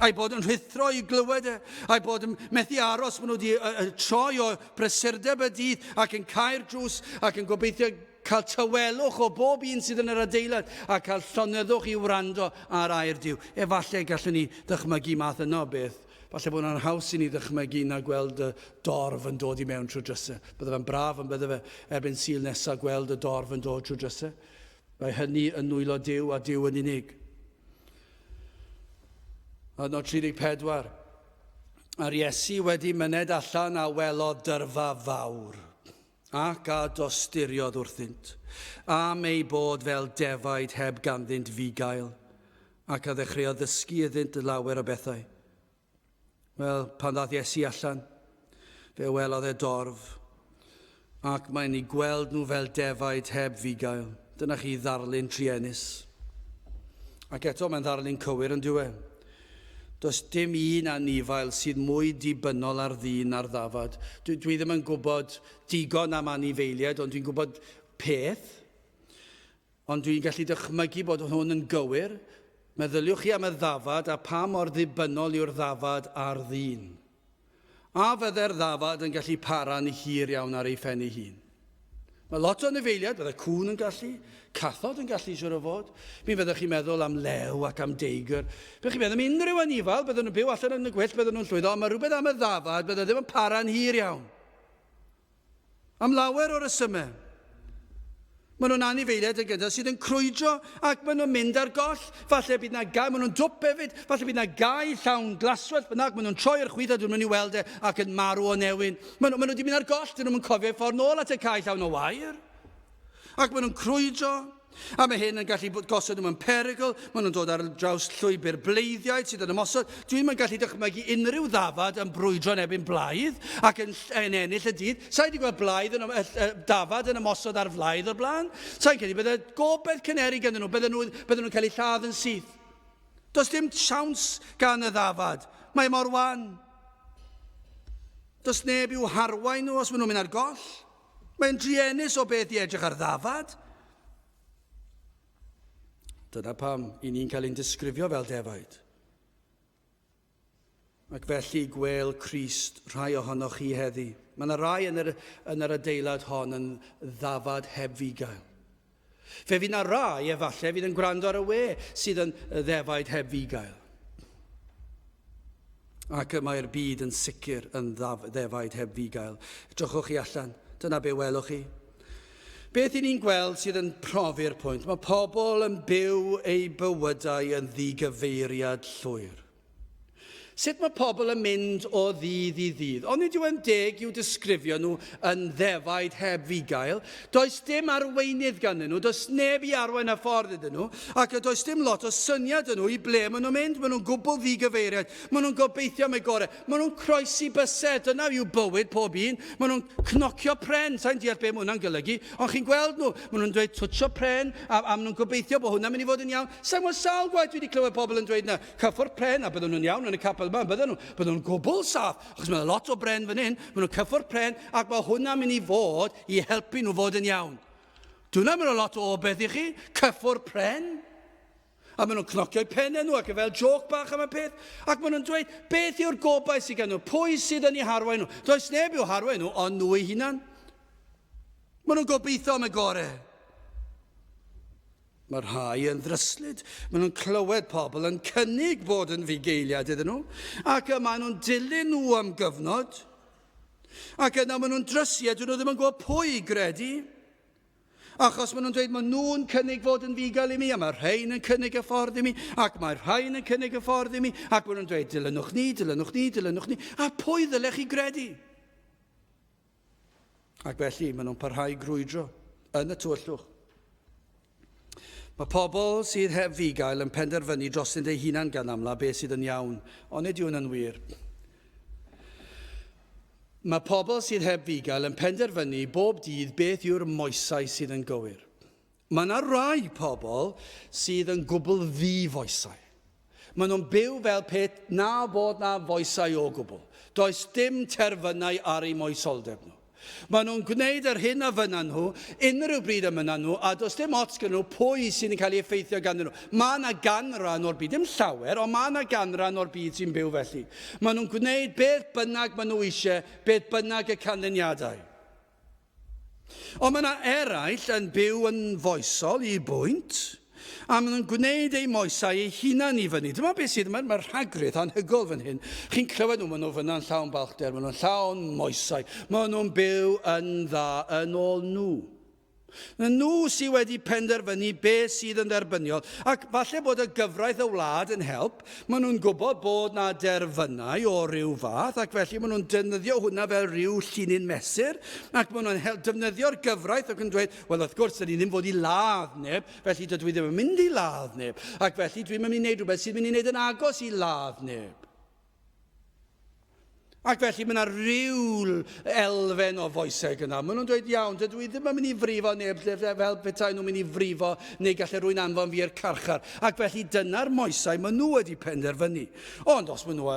A'i bod yn rhithro i glywed a'i bod yn methu aros, maen nhw wedi troi o prysurdeb y dydd ac yn cael drws ac yn gobeithio cael tywelwch o bob un sydd yn yr adeilad a cael llonyddwch i wrando ar air Duw. Efallai gallwn ni ddychmygu math yno beth. Falle bod yna'n haws i ni ddychmygu na gweld y dorf yn dod i mewn trwy drysau. Bydde fe'n braf yn bydde fe erbyn Sul nesaf gweld y dorf yn dod trwy drysau. Mae hynny yn nwylo Duw a Duw yn unig. Nod 34. Ar Iesu wedi myned allan a welodd dyrfa fawr, ac a dosturiodd wrthynt, am ei bod fel defaid heb ganddynt fugail, ac a ddechreuodd ddysgu iddynt y lawer o bethau. Wel, pan ddath Iesu allan, fe welodd e dorf, ac mae'n ei gweld nhw fel defaid heb fugail. Dyna chi ddarlun trienus. Ac eto mae'n ddarlun cywir yn diwedd. Does dim un anifail sydd mwy dibynnol ar ddyn na'r ddafad. Dwi ddim yn gwybod digon am anifeiliaid, ond dwi'n gwybod peth. Ond dwi'n gallu dychmygu bod hwn yn gywir. Meddyliwch chi am y ddafad a pa mor ddibynnol yw'r ddafad ar ddyn. A fydde'r ddafad yn gallu para'n hir iawn ar ei phen ei hun. Mae lot o anifeiliaid, bydde cwn yn gallu, cathod yn gallu siwr o fod. Mi fyddwch chi'n meddwl am lew ac am deigr. Byddwch chi'n meddwl am unrhyw anifal, bydden nhw'n byw allan yn y gwell, bydden nhw'n llwyddo, ond mae rhywbeth am y ddafad, bydde ddim yn para'n hir iawn. Am lawer o resymau. Maen nhw'n anifeiliaid yn gyda sydd yn crwydro ac maen nhw'n mynd ar goll. Falle bydd na gau, maen nhw'n dwp hefyd, falle bydd na gau llawn glaswell, bynnag maen nhw'n troi'r chwith a dwi'n mynd i weld ac yn marw o newyn. Maen nhw wedi mynd ar goll, dyn nhw'n cofio ffordd nôl at y cae llawn o wair. Ac maen nhw'n crwydro, a mae hyn yn gallu gosod nhw'n perygl, maen nhw'n dod ar draws llwybr bleiddiaid sydd yn ymosod. Dwi'n gallu dychmygu unrhyw ddafad yn brwydro yn ebyn blaidd ac yn ennill y dydd. Sa'i wedi gweld blaidd dafad yn ymosod ar flaidd o'r blaen. Sa'i'n credu bydde gobeith cyneri gan nhw, bydden nhw'n cael eu lladd yn syth. Does dim siawns gan y ddafad. Mae mor wan. Does neb i'w harwain nhw os maen nhw'n mynd ar goll. Mae'n driennus o beth i edrych ar ddafad. Dyna pam i ni'n cael ein disgrifio fel defaid. Ac felly gwel Crist rhai ohonoch chi heddi. Mae yna rai yn yr adeilad hon yn ddafad heb fugail. Fe fydd yna rai, efallai, fydd yn gwrando ar y we sydd yn ddefaid heb fugail. Ac mae'r byd yn sicr yn ddefaid heb fugail. Drychwch chi allan, dyna be welwch chi. Beth i ni'n gweld sydd yn profi'r pwynt? Mae pobl yn byw eu bywydau yn ddigyfeiriad llwyr. Sut mae pobl yn mynd o ddydd i ddydd? Ond nid yw yn deg i'w disgrifio nhw yn ddefaid heb fugail. Does dim arweinydd gan nhw, does neb i arwain a ffordd ydyn nhw, ac does dim lot o syniad yn nhw i ble maen nhw'n mynd. Maen nhw'n gwbl ddigyfeiriad, maen nhw'n gobeithio am ei gorau, maen nhw'n croesi bysed, dyna yw bywyd pob un, maen nhw'n cnocio pren, sa'n deall be mae hwnna'n golygu, ond chi'n gweld nhw, maen nhw'n dweud twtsio pren, a maen nhw'n gobeithio bod hwnna'n mynd i fod yn iawn. Sa'n gweld sawl gwaith wedi clywed pobl yn dweud na, cyffwrdd pren, a bydden nhw'n iawn yn y capel yma, bydden nhw'n gwbl saff, achos mae lot o bren fan hyn, maen nhw'n cyffwrdd pren, ac mae hwnna'n mynd i fod i helpu nhw fod yn iawn. Dwi'n am lot o obeth I chi, cyffwr pren. A maen nhw'n cnocio'u pennau nhw ac fel joc bach am y peth. Ac maen nhw'n dweud, beth yw'r gobaith sydd gan nhw? Pwy sydd yn eu harwain nhw? Does neb i'w harwain nhw, ond nhw eu hunan. Maen nhw'n gobeithio am y gorau. Mae'r rhai yn ddryslyd. Maen nhw'n clywed pobl yn cynnig bod yn fugeiliad iddyn nhw. Ac maen nhw'n dilyn nhw am gyfnod. Ac yna maen nhw'n drysiad, dyn nhw ddim yn gwybod pwy gredu. Achos maen nhw'n dweud, maen nhw'n cynnig fod yn fugail I mi, a mae'r rhain yn cynnig y ffordd I mi, ac mae'r rhain yn cynnig y ffordd I mi, ac maen nhw'n dweud, dilynwch ni, dilynwch ni, dilynwch ni, a pwy ddylech chi gredu? Ac felly, maen nhw'n parhau grwydro yn y tywyllwch. Mae pobl sydd heb fugail yn penderfynu dros yn eu hunan gan amla beth sydd yn iawn, ond nid yw'n yn wir. Mae pobl sydd heb fugail yn penderfynu bob dydd beth yw'r moesau sydd yn gywir. Mae yna rai pobl sydd yn gwbl ddi-foesau. Maen nhw'n byw fel peth na bod na foesau o gwbl. Does dim terfynau ar eu moesoldeb nhw. Maen nhw'n gwneud yr hyn a fyna nhw, unrhyw bryd am yna nhw, a does dim ots gan nhw pwy sy'n cael ei effeithio gan nhw. Mae yna ganran o'r byd, dim llawer, ond mae yna ganran o'r byd sy'n byw felly. Maen nhw'n gwneud beth bynnag maen nhw eisiau, beth bynnag y canlyniadau. Ond mae yna eraill yn byw yn foesol I bwynt, a maen nhw'n gwneud eu moesau eu hunan I fyny. Dyma beth sydd, mae'r rhagrydd anhygol fan hyn. Chi'n clywed nhw, maen nhw fyna'n llawn balchder, maen nhw'n llawn moesau. Maen nhw'n byw yn dda yn ôl nhw. Nhw sydd wedi penderfynu beth sydd yn dderbyniol. Ac falle bod y gyfraith y wlad yn help, maen nhw'n gwybod bod na derfynau o ryw fath, ac felly maen nhw'n defnyddio hwnna fel ryw llinyn mesur, ac maen nhw'n defnyddio'r gyfraith ac yn dweud, wel, wrth gwrs, dyn ni ddim fod I ladd neb, felly dydw I ddim yn mynd I ladd neb, ac felly dwi'n mynd I wneud rhywbeth sydd mynd I wneud yn agos I ladd neb. Ac felly mae yna ryw elfen o foesau gyda. Maen nhw'n dweud, iawn, dydw I ddim yn mynd I frifo neb fel petai nhw'n mynd I frifo neu gallu rwy'n anfon fi i'r carchar. Ac felly dyna'r moesau maen nhw wedi penderfynu. Ond os maen nhw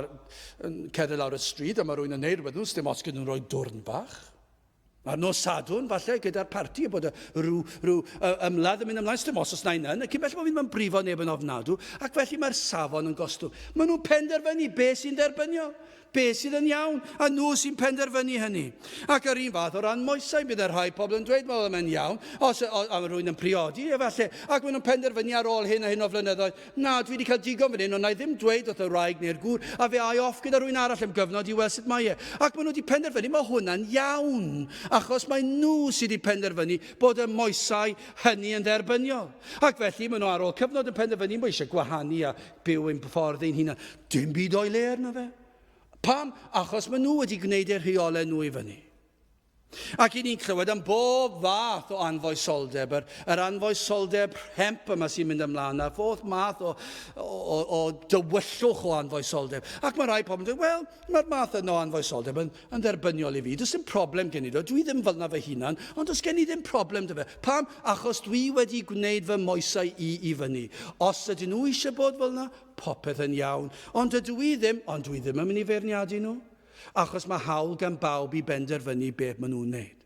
yn cerdded lawr y stryd a mae rwy'n yn neud rhywbeth nhw, dim ots gyda nhw'n rhoi dwrn bach. Mae'r nos Sadwrn, falle, gyda'r parti, bod rhyw ymladd yn mynd ymlaen, dim os na'n yn, ac felly bod fi'n brifo neb yn ofnadw, ac felly mae'r safon yn gostwng. Maen nhw'n penderfynu beth sy'n derbynio, beth sydd yn iawn, a nhw sy'n penderfynu hynny. Ac yr un fath o ran moesau, bydd yr rhai pobl yn dweud, wel, mae'n iawn, os rwy'n yn priodi, efallai, ac maen nhw'n penderfynu ar ôl hyn a hyn o flynyddoedd, na, dwi wedi cael digon fan hyn, ond na I ddim dweud wrth y wraig neu'r gŵr, a fe ai off gyda rwy'n arall am gyfnod I weld sut mae e. Ac maen nhw wedi penderfynu, mae hwnna'n iawn, achos mae nhw sydd wedi penderfynu bod y moesau hynny yn dderbyniol. Ac felly maen nhw ar ôl cyfnod yn penderfynu, mae eisiau gwahanu a byw ein ffordd ein hunan. Dim byd o'i le arno fe. Pam? Achos maen nhw wedi gwneud eu rheolau nhw I fyny. Ac I ni'n clywed am bob fath o anfoesoldeb, yr anfoesoldeb hemp yma sy'n mynd ymlaen, a fodd math o dywyllwch o anfoesoldeb. Ac mae rai pobl yn dweud, wel, mae'r math yno o anfoesoldeb yn dderbyniol I fi. Does dim problem gen I do, dwi ddim fel na fy hunan, ond does gen I ddim problem dy fe. Pam? Achos dwi wedi gwneud fy moesau I fyny. Os ydyn nhw eisiau bod fel na, popeth yn iawn. Ond dwi ddim yn mynd I feirniadu nhw. Achos mae hawl gan bawb I benderfynu beth maen nhw'n wneud.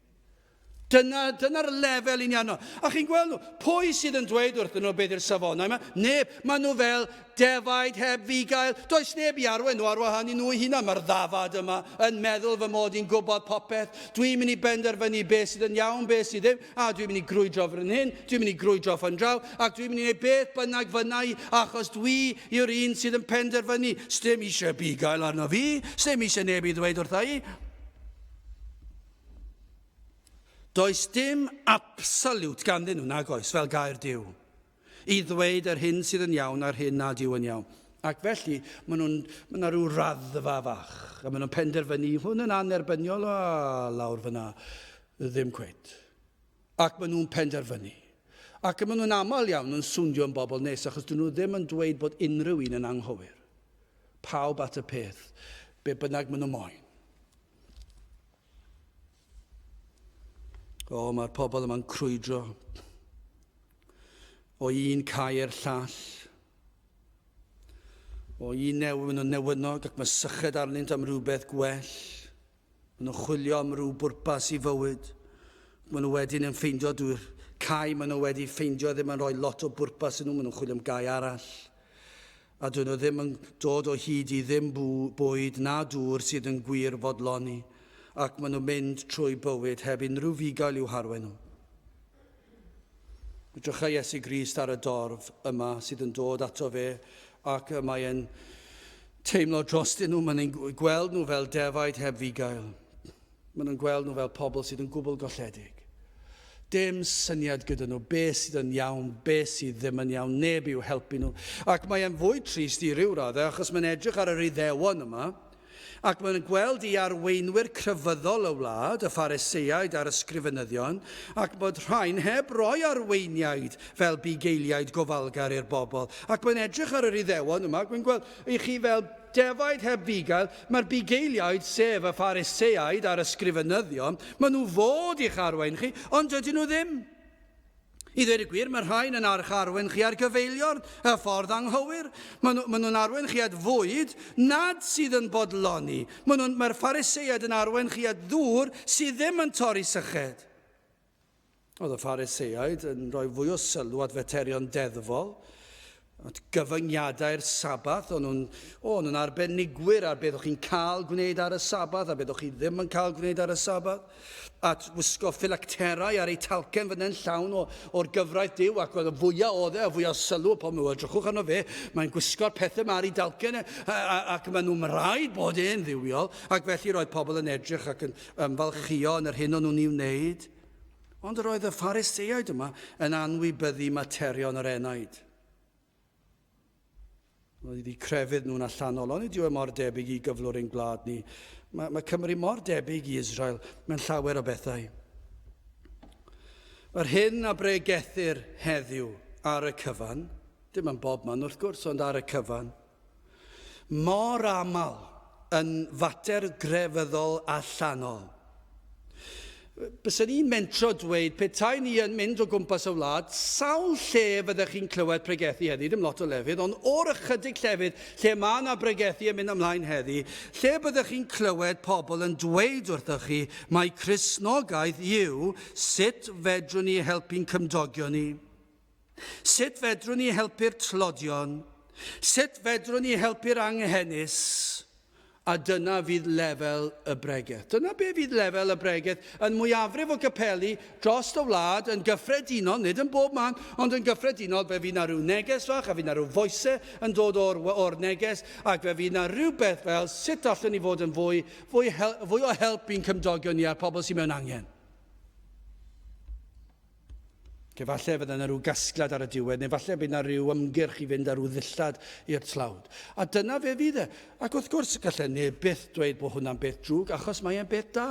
Dyna'r lefel I ni arno. A chi'n gweld nhw, pwy sydd yn dweud wrthyn nhw beth yw'r safonau yma? Neb, maen nhw fel defaid heb fugail. Does neb I arwain nhw ar wahân I nhw I hunan. Mae'r ddafad yma yn meddwl fy mod i'n gwybod popeth. Dwi'n mynd I benderfynu beth sydd yn iawn, beth sydd ddim. A dwi'n mynd I grwydro fan hyn, dwi'n mynd I grwydro fan draw, ac dwi'n mynd I wneud beth bynnag fyna I, achos dwi yw'r un sydd yn penderfynu. Sdim eisiau bugail arno fi, sdim eisiau neb I ddweud wrtha I. Does dim absolute ganddyn nhw, nag oes, fel gair Duw, I ddweud yr hyn sydd yn iawn a'r hyn nad yw yn iawn. Ac felly, maen nhw'n rhyw raddfa fach, a maen nhw'n penderfynu, hwn yn anerbyniol, lawr fyna, ddim cweit. Ac maen nhw'n penderfynu. Ac maen nhw'n aml iawn yn swndio yn bobl nes, achos dyn nhw ddim yn dweud bod unrhyw un yn anghywir. Pawb at y peth, be bynnag maen nhw moyn. O, mae'r pobl yma'n crwydro o un cair llall, o un newynog ac mae syched arnynt am rhywbeth gwell. Maen nhw'n chwilio am rhyw bwrpas I fywyd. Maen nhw wedyn yn ffeindio drwy'r Cai maen nhw wedi ffeindio ddim yn rhoi lot o bwrpas yn nhw, maen nhw'n chwilio am gau arall. A dyn nhw ddim yn dod o hyd i ddim bwyd na dŵr sydd yn gwir fodloni, ac maen nhw'n mynd trwy bywyd heb unrhyw fugail i'w harwen nhw. Edrychai Iesu Grist ar y dorf yma sydd yn dod ato fe, ac mae'n teimlo drostyn nhw, maen nhw'n gweld nhw fel defaid heb fugail. Maen nhw'n gweld nhw fel pobl sydd yn gwbl golledig. Dim syniad gyda nhw, beth sydd yn iawn, beth sydd ddim yn iawn, neb i'w helpu nhw. Ac mae'n fwy trist i ryw raddau, achos mae'n edrych ar yr Iddewon yma, ac mae'n gweld i arweinwyr crefyddol y wlad, y Phariseiaid a'r ysgrifenyddion, ac bod rhain heb roi arweiniaid fel bugeiliaid gofalgar i'r bobl. Ac mae'n edrych ar yr Iddewon yma, ac mae'n gweld i chi fel defaid heb fugail, mae'r bugeiliaid sef y Phariseiaid a'r ysgrifenyddion, maen nhw fod i'ch arwain chi, ond dydyn nhw ddim. I ddweud y gwir, mae rhain yn arch arwain chi ar gyfeilion y ffordd anghywir. Maen nhw'n arwain chi at fwyd nad sydd yn bodloni. Mae'r Phariseiaid yn arwain chi at ddŵr sydd ddim yn torri syched. Oedd y Phariseiaid yn rhoi fwy o sylw at faterion deddfol, at gyfyngiadau'r Sabath, o'n nhw'n arbenigwyr ar beth o'ch chi'n cael gwneud ar y Sabath, a beth o'ch chi ddim yn cael gwneud ar y Sabath, at wisgo phylacterau ar ei talcen fyny'n llawn o'r gyfraith Duw, ac oedd y fwyaf oedd a fwyaf sylw pan nhw edrychwch arno fe, mae'n gwisgo'r pethau yma ar ei dalcen, ac maen nhw'n rhaid bod e'n ddiwiol, ac felly roedd pobl yn edrych ac yn falchio yn yr hyn o'n nhw'n i'w wneud. Ond roedd y Phariseiaid yma yn anwybyddu materion yr enaid. Oedd wedi crefydd nhw'n allanol, ond ydyw e mor debyg i gyflwr ein gwlad ni. Mae Cymru mor debyg i Israel mewn llawer o bethau. Mae'r hyn a bregethir heddiw ar y cyfan, dim yn bob man wrth gwrs, ond ar y cyfan, mor aml yn fater grefyddol allanol. Bysa ni'n mentro dweud, petai ni yn mynd o gwmpas y wlad, sawl lle fyddech chi'n clywed pregethu heddi, dim lot o lefydd, ond o'r ychydig llefydd lle mae yna pregethu yn mynd ymlaen heddi, lle byddech chi'n clywed pobl yn dweud wrthych chi, mae Cristnogaeth yw sut fedrwn ni helpu'n cymdogion ni, sut fedrwn ni helpu'r tlodion, sut fedrwn ni helpu'r anghennus, a dyna fydd lefel y bregeth. Dyna be fydd lefel y bregeth yn mwyafrif o gapeli dros y wlad yn gyffredinol, nid yn bob man, ond yn gyffredinol, fe fydd na rhyw neges fach, a fydd na rhyw foesau yn dod o'r neges, ac fe fydd na rhywbeth fel sut allan ni fod yn fwy o help i'n cymdogion ni a'r pobl sy'n mewn angen. Falle fydd yna rhyw gasgliad ar y diwedd, neu falle bydd yna rhyw ymgyrch i fynd ar rhyw ddillad i'r tlawd. A dyna fe fydd e. Ac wrth gwrs, gallai neb byth dweud bod hwnna'n beth drwg, achos mae'n beth da.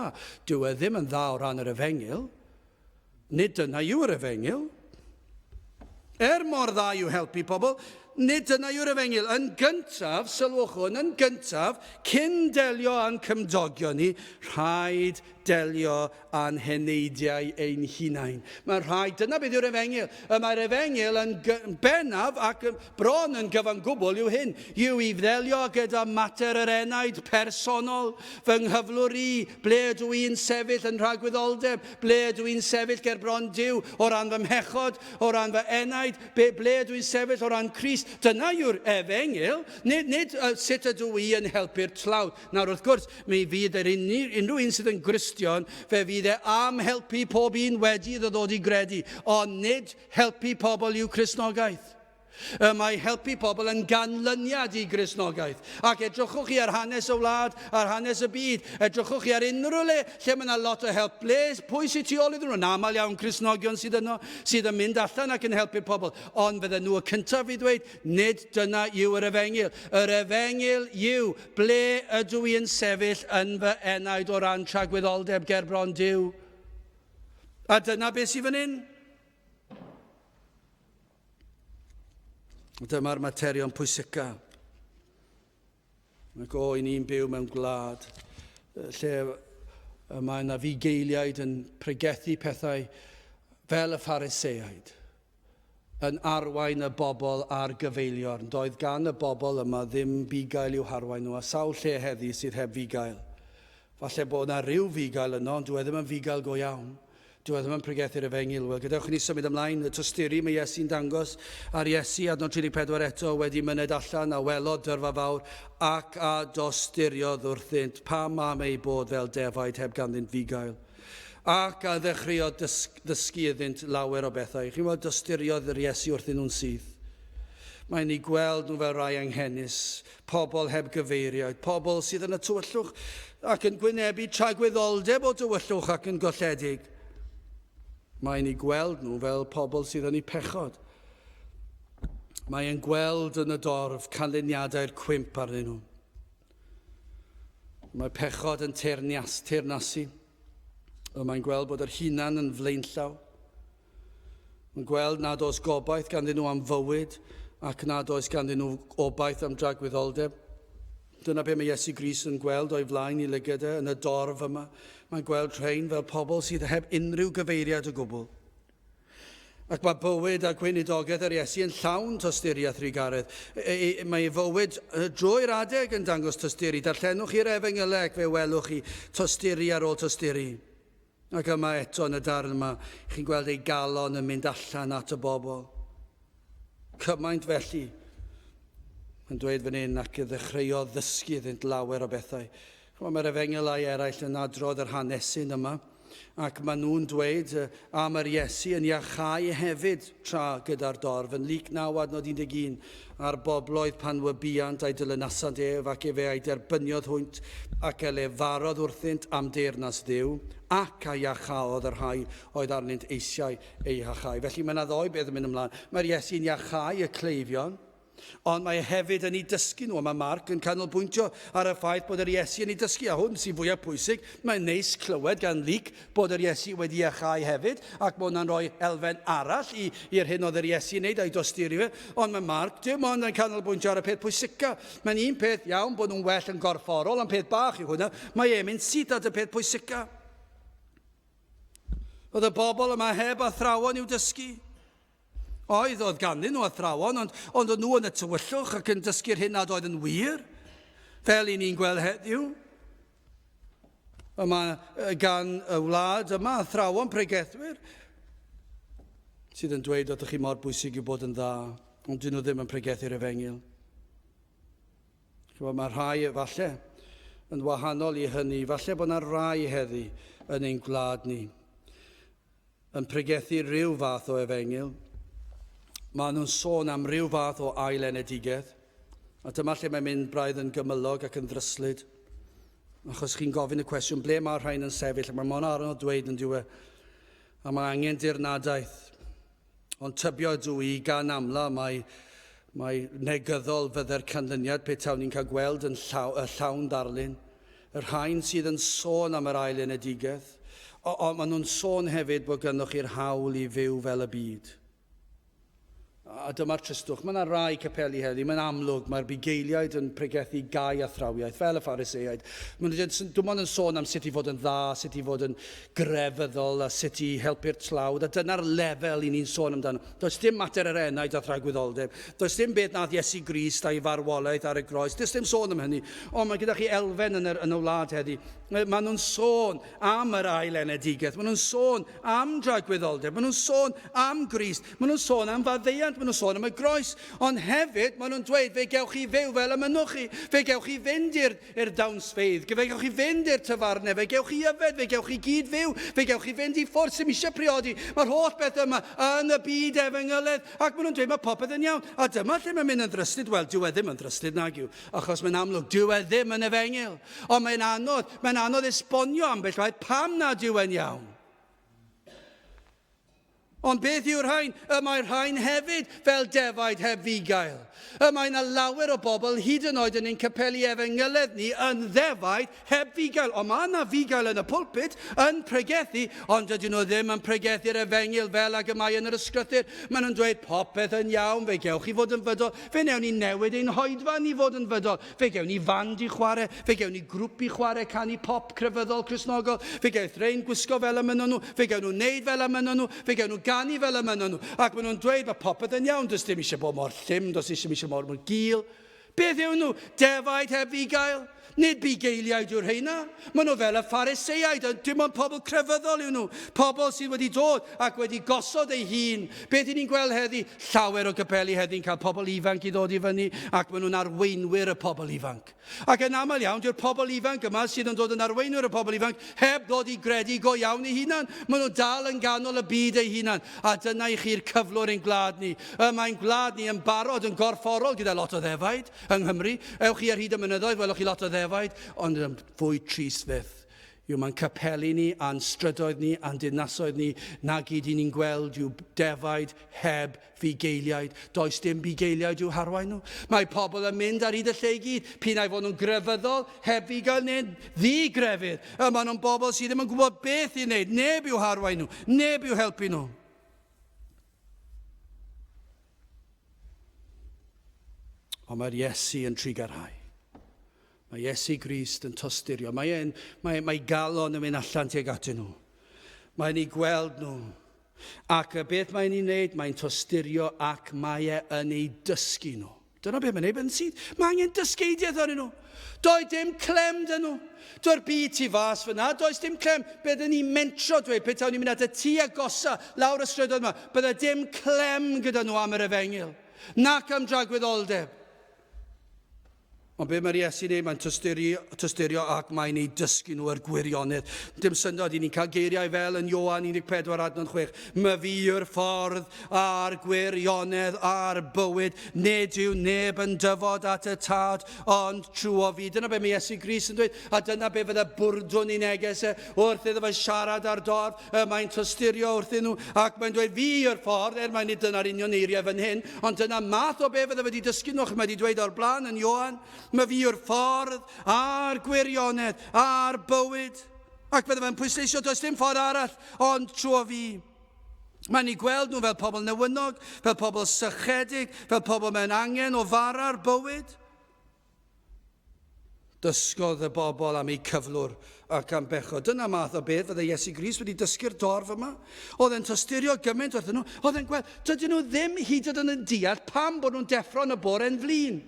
Dyw e ddim yn dda o ran yr efengil. Nid dyna yw'r efengil. Mor dda i'w helpu pobl, nid dyna yw'r efengil. Yn gyntaf, sylwch hwn, yn gyntaf, cyn delio a'n cymdogion ni, rhaid delio a'n heneidiau ein hunain. Mae'n rhaid, dyna beth yw'r efengil. Mae'r efengil yn bennaf ac bron yn gyfan gwbl yw hyn. Yw i ddelio gyda mater yr enaid personol, fy nghyflwr i, ble ydw i'n sefyll yn rhagwyddoldeb, ble ydw i'n sefyll ger bron Duw, o ran fy mhechod, o ran fy enaid, ble ydw i'n sefyll o ran Crist. Dyna yw'r efengil, nid sut ydw i yn helpu'r tlawd. Nawr wrth gwrs, mi fydd unrhyw un sydd yn Gristion, fe fydd e am helpu pob un wedi ddod i gredu, ond nid helpu pobl i'w Cristnogaeth. Mae helpu pobl yn ganlyniad i Gristnogaeth. Ac edrychwch chi ar hanes y wlad, ar hanes y byd, edrychwch chi ar unrhyw le lle mae yna lot o help. Pwy sy'n tu ôl iddyn nhw? Aml iawn Cristnogion sydd yno, sydd yn mynd allan ac yn helpu'r pobl. Ond fydden nhw y cyntaf i ddweud, nid dyna yw yr efengil. Yr efengil yw ble ydw i'n sefyll yn fy enaid o ran tragwyddoldeb ger bron Duw. A dyna beth sydd fan hyn. Dyma'r materion pwysica. Ac i ni'n byw mewn gwlad lle mae yna fugeiliaid yn pregethu pethau fel y Phariseiaid, yn arwain y bobl ar gyfeilion. Doedd gan y bobl yma ddim bugail i'w harwain nhw, a sawl lle heddi sydd heb fugail. Falle bod yna ryw fugail yno, ond dyw e ddim yn fugail go iawn. Dwi ddim yn pregethu'r efengil. Wel, gadewch ni symud ymlaen. Y tosturi mae Iesu'n dangos ar Iesu adnod 34 eto wedi myned allan a welod dyrfa fawr ac a dosturiodd wrthynt pam am ei bod fel defaid heb ganddynt fugail. Ac a ddechreuodd dysgu iddynt lawer o bethau. Chi'n meddwl dosturiodd yr Iesu wrthyn nhw'n syth. Mae'n ei gweld nhw fel rai anghennus, pobl heb gyfeiriad, pobl sydd yn y tywyllwch ac yn gwynebu tragwyddoldeb o tywyllwch ac yn golledig. Mae'n ei gweld nhw fel pobl sydd yn eu pechod. Mae'n gweld yn y dorf canlyniadau'r cwymp arnyn nhw. Mae pechod yn teyrnasu. Mae'n gweld bod yr hunan yn flaenllaw. Mae'n gweld nad oes gobaith ganddyn nhw am fywyd ac nad oes ganddyn nhw obaith am dragwyddoldeb. Dyna be mae Iesu Grist yn gweld o'i flaen i lygydau yn y dorf yma. Mae'n gweld rhain fel pobl sydd heb unrhyw gyfeiriad o gwbl. Ac mae bywyd a gweinidogaeth yr Iesu yn llawn tosturiaeth Gareth. Mae fywyd drwy'r adeg yn dangos tosturi. Darllenwch i'r Efengylau ac fe welwch chi tosturi ar ôl tosturi. Ac yma eto yn y darn yma, chi'n gweld ei galon yn mynd allan at y bobl. Cymaint felly. Mae'n dweud fan hyn ac y ddechreuodd ddysgu iddynt lawer o bethau. Mae'r Efengylau eraill yn adrodd yr hanesyn yma, ac maen nhw'n dweud am yr Iesu yn iachau hefyd tra gyda'r dorf. Yn Luc 9 adnod 11, a'r bobloedd pan wybiant a'i dilynasant ef ac efe a'i derbyniodd hwynt ac ele farodd wrthynt am deyrnas Dduw ac a iachaodd yr rhai oedd arnynt eisiau ei iachau. Felly mae yna ddoi beth yn mynd ymlaen. Mae'r Iesu'n iachau y cleifion, ond mae hefyd yn ei dysgu nhw. Mae Marc yn canolbwyntio ar y ffaith bod yr Iesu yn ei dysgu. A hwn sy'n fwyaf pwysig. Mae'n neis clywed gan Luc bod yr Iesu wedi iachau hefyd, ac bod hwnna'n rhoi elfen arall i'r hyn oedd yr Iesu yn neud a'i dosturi fe. Ond mae Marc dim ond yn canolbwyntio ar y peth pwysica. Mae'n un peth iawn bod nhw'n well yn gorfforol, ond peth bach i hwnna, mae e'n mynd sydd at y peth pwysica. Oedd y bobl yma heb athrawon i'w dysgu. Oedd ganddyn nhw athrawon, ond oedd nhw yn y tywyllwch ac yn dysgu'r hyn nad oedd yn wir, fel i ni'n gweld heddiw. Mae gan y wlad yma athrawon pregethwyr sydd yn dweud oedd chi mor bwysig i bod yn dda, ond dyn nhw ddim yn pregethu'r efengil. Mae rhai falle yn wahanol i hynny. Falle bod yna rai heddi yn ein gwlad ni yn pregethu rhyw fath o efengil. Maen nhw'n sôn am ryw fath o ailenedigaeth, a dyma lle mae'n mynd braidd yn gymylog ac yn ddryslyd. Achos chi'n gofyn y cwestiwn, ble mae'r rhain yn sefyll? Mae Mona Aron o dweud yn diwedd, a mae angen dirnadaeth. Ond tybio ydw i gan amla mae negyddol fydde'r canlyniad pe tawn ni'n cael gweld yn llawn darlun. Yr rhain sydd yn sôn am yr ailenedigaeth, ond maen nhw'n sôn hefyd bod gynnoch chi'r hawl i fyw fel y byd. A dyma'r tristwch. Mae yna rai capeli heddi. Mae'n amlwg, mae'r bugeiliaid yn pregethu gau athrawiaeth, fel y Phariseiaid. Dwi'n ond yn sôn am sut i fod yn dda, sut i fod yn grefyddol, a sut i helpu'r tlawd. A dyna'r lefel i ni'n sôn amdano. Does dim mater yr enaid a thragwyddoldeb. Does dim beth nath Iesu Grist a'i farwolaeth ar y groes. Does dim sôn am hynny. Ond mae gyda chi elfen yn y wlad heddi. Maen nhw'n sôn am yr ailenedigaeth. Maen nhw'n sôn am dragwyddoldeb. Maen nhw'n sôn am Grist. Maen nhw'n sôn am faddeuant. Maen nhw'n sôn am y groes, ond hefyd maen nhw'n dweud fe gewch chi fyw fel y mynwch chi, fe gewch chi fynd i'r dawnsfeidd, fe gewch chi fynd i'r tyfarnau, fe gewch chi yfed, fe gewch chi gyd fyw, fe gewch chi fynd i ffwrdd sy'n eisiau priodi. Mae'r holl beth yma yn y byd efengyledd, ac maen nhw'n dweud mae popeth yn iawn. A dyma lle mae'n mynd yn ddryslyd. Wel, dyw e ddim yn ddryslyd nag yw, achos mae'n amlwg, dyw e ddim yn efengil. Ond mae'n anodd esbonio ambell waith pam na dyw e'n iawn. Ond beth yw'r rhain? Mae'r rhain hefyd fel defaid heb fugail. Mae yna lawer o bobl hyd yn oed yn ein capeli efengyledd ni yn ddefaid heb fugail. Ond mae yna fugail yn y pwlpit yn pregethu, ond dydyn nhw ddim yn pregethu'r efengil fel ag y mae yn yr ysgrythur. Maen nhw'n dweud popeth yn iawn, fe gewch chi fod yn fydol, fe newn ni newid ein hoedfan i fod yn fydol, fe gewn ni fand i chwarae, fe gewn ni grŵp i chwarae canu pop crefyddol Cristnogol, fe gewch rhain gwisgo fel y mynnon nhw, fe gewn nhw wneud fel y mynnon nhw, fe gewn nhw ganu fel y mynnon nhw. Ac maen nhw'n dweud mae popeth yn iawn, does dim eisiau bod mor llym, does eisiau mor gul. Beth yw nhw? Defaid heb fugail. Nid bugeiliaid yw'r heina. Maen nhw fel y Phariseiaid, dim ond pobl crefyddol yw nhw. Pobl sydd wedi dod ac wedi gosod ei hun. Beth ni'n gweld heddi? Llawer o gapeli heddi'n cael pobl ifanc i ddod i fyny ac maen nhw'n arweinwyr y pobl ifanc. Ac yn aml iawn, dyw'r pobl ifanc yma sydd yn dod yn arweinwyr y pobl ifanc heb ddod i gredu go iawn eu hunan. Maen nhw dal yn ganol y byd eu hunan. A dyna i chi'r cyflwr ein gwlad ni. Mae'n gwlad ni yn barod yn gorfforol gyda lot o ddefaid yng Nghymru. Ewch chi ar hyd y mynyddoedd, welwch chi lot o ddefaid, ond yn fwy trist fydd. Mae'n capelu ni, a'n strydoedd ni, a'n dinasoedd ni, na gyd ni'n gweld yw defaid heb fugeiliaid. Does dim bugeiliaid yw harwain nhw. Mae pobl yn mynd ar hyd y lle i gyd. Pinnau fod nhw'n grefyddol heb fugail neu ddi-grefydd. Maen nhw'n bobl sydd ddim yn gwybod beth i wneud. Neb yw harwain nhw. Neb yw helpu nhw. Ond mae'r Iesu yn trigarhau. Mae Iesu Grist yn tosturio. Mae galon yn mynd allan tuag atyn nhw. Mae'n ei gweld nhw. Ac beth mae'n ei wneud? Mae'n tosturio ac mae yn ei dysgu nhw. Dyna beth mae'n ei wneud yn sydd. Mae angen dysgeidiaeth arnyn nhw. Doedd dim clem dyn nhw. Do'r byd tu fas fyna. Does dim clem. Byddwn ni'n mentro dweud. Pe tawn ni'n mynd at y tŷ agosa lawr y strydoedd yma. Bydda dim clem gyda nhw am yr Efengil. Nac am dragwyddoldeb. Ond be mae'r Iesu'n ei, mae'n tysturio ac mae'n ei dysgu nhw ar gwirionedd. Dim syndod i ni'n cael geiriau fel yn Ioan 14:6. My fi yw'r ffordd a'r gwirionedd a'r bywyd. Nid yw neb yn dyfod at y tad, ond trwy o fi. Dyna be mae Iesu Grist yn dweud. A dyna be fydda bwrdwn i neges wrth iddo fe siarad ar dorf. Mae'n tysturio wrthyn nhw ac mae'n dweud fi yw'r ffordd, mae'n nid dyna'r union eiriau fan hyn. Ond dyna math o be fydda wedi dysgu nhw. Mae wedi dweud o'r blaen yn Ioan. Mae fi yw'r ffordd a'r gwirionedd a'r bywyd. Ac bydde fe'n pwysleisio does dim ffordd arall ond trwy fi. Mae'n ei gweld nhw fel pobl newynog, fel pobl sychedig, fel pobl mewn angen o fara'r bywyd. Dysgodd y bobl am ei cyflwr ac am bechod. Dyna math o beth fydde Iesu Grist wedi dysgu'r dorf yma. Oedd e'n tysturio gymaint wrthyn nhw. Oedd e'n gweld, dydyn nhw ddim hyd yn yn deall pam bod nhw'n deffro yn y bore'n flin.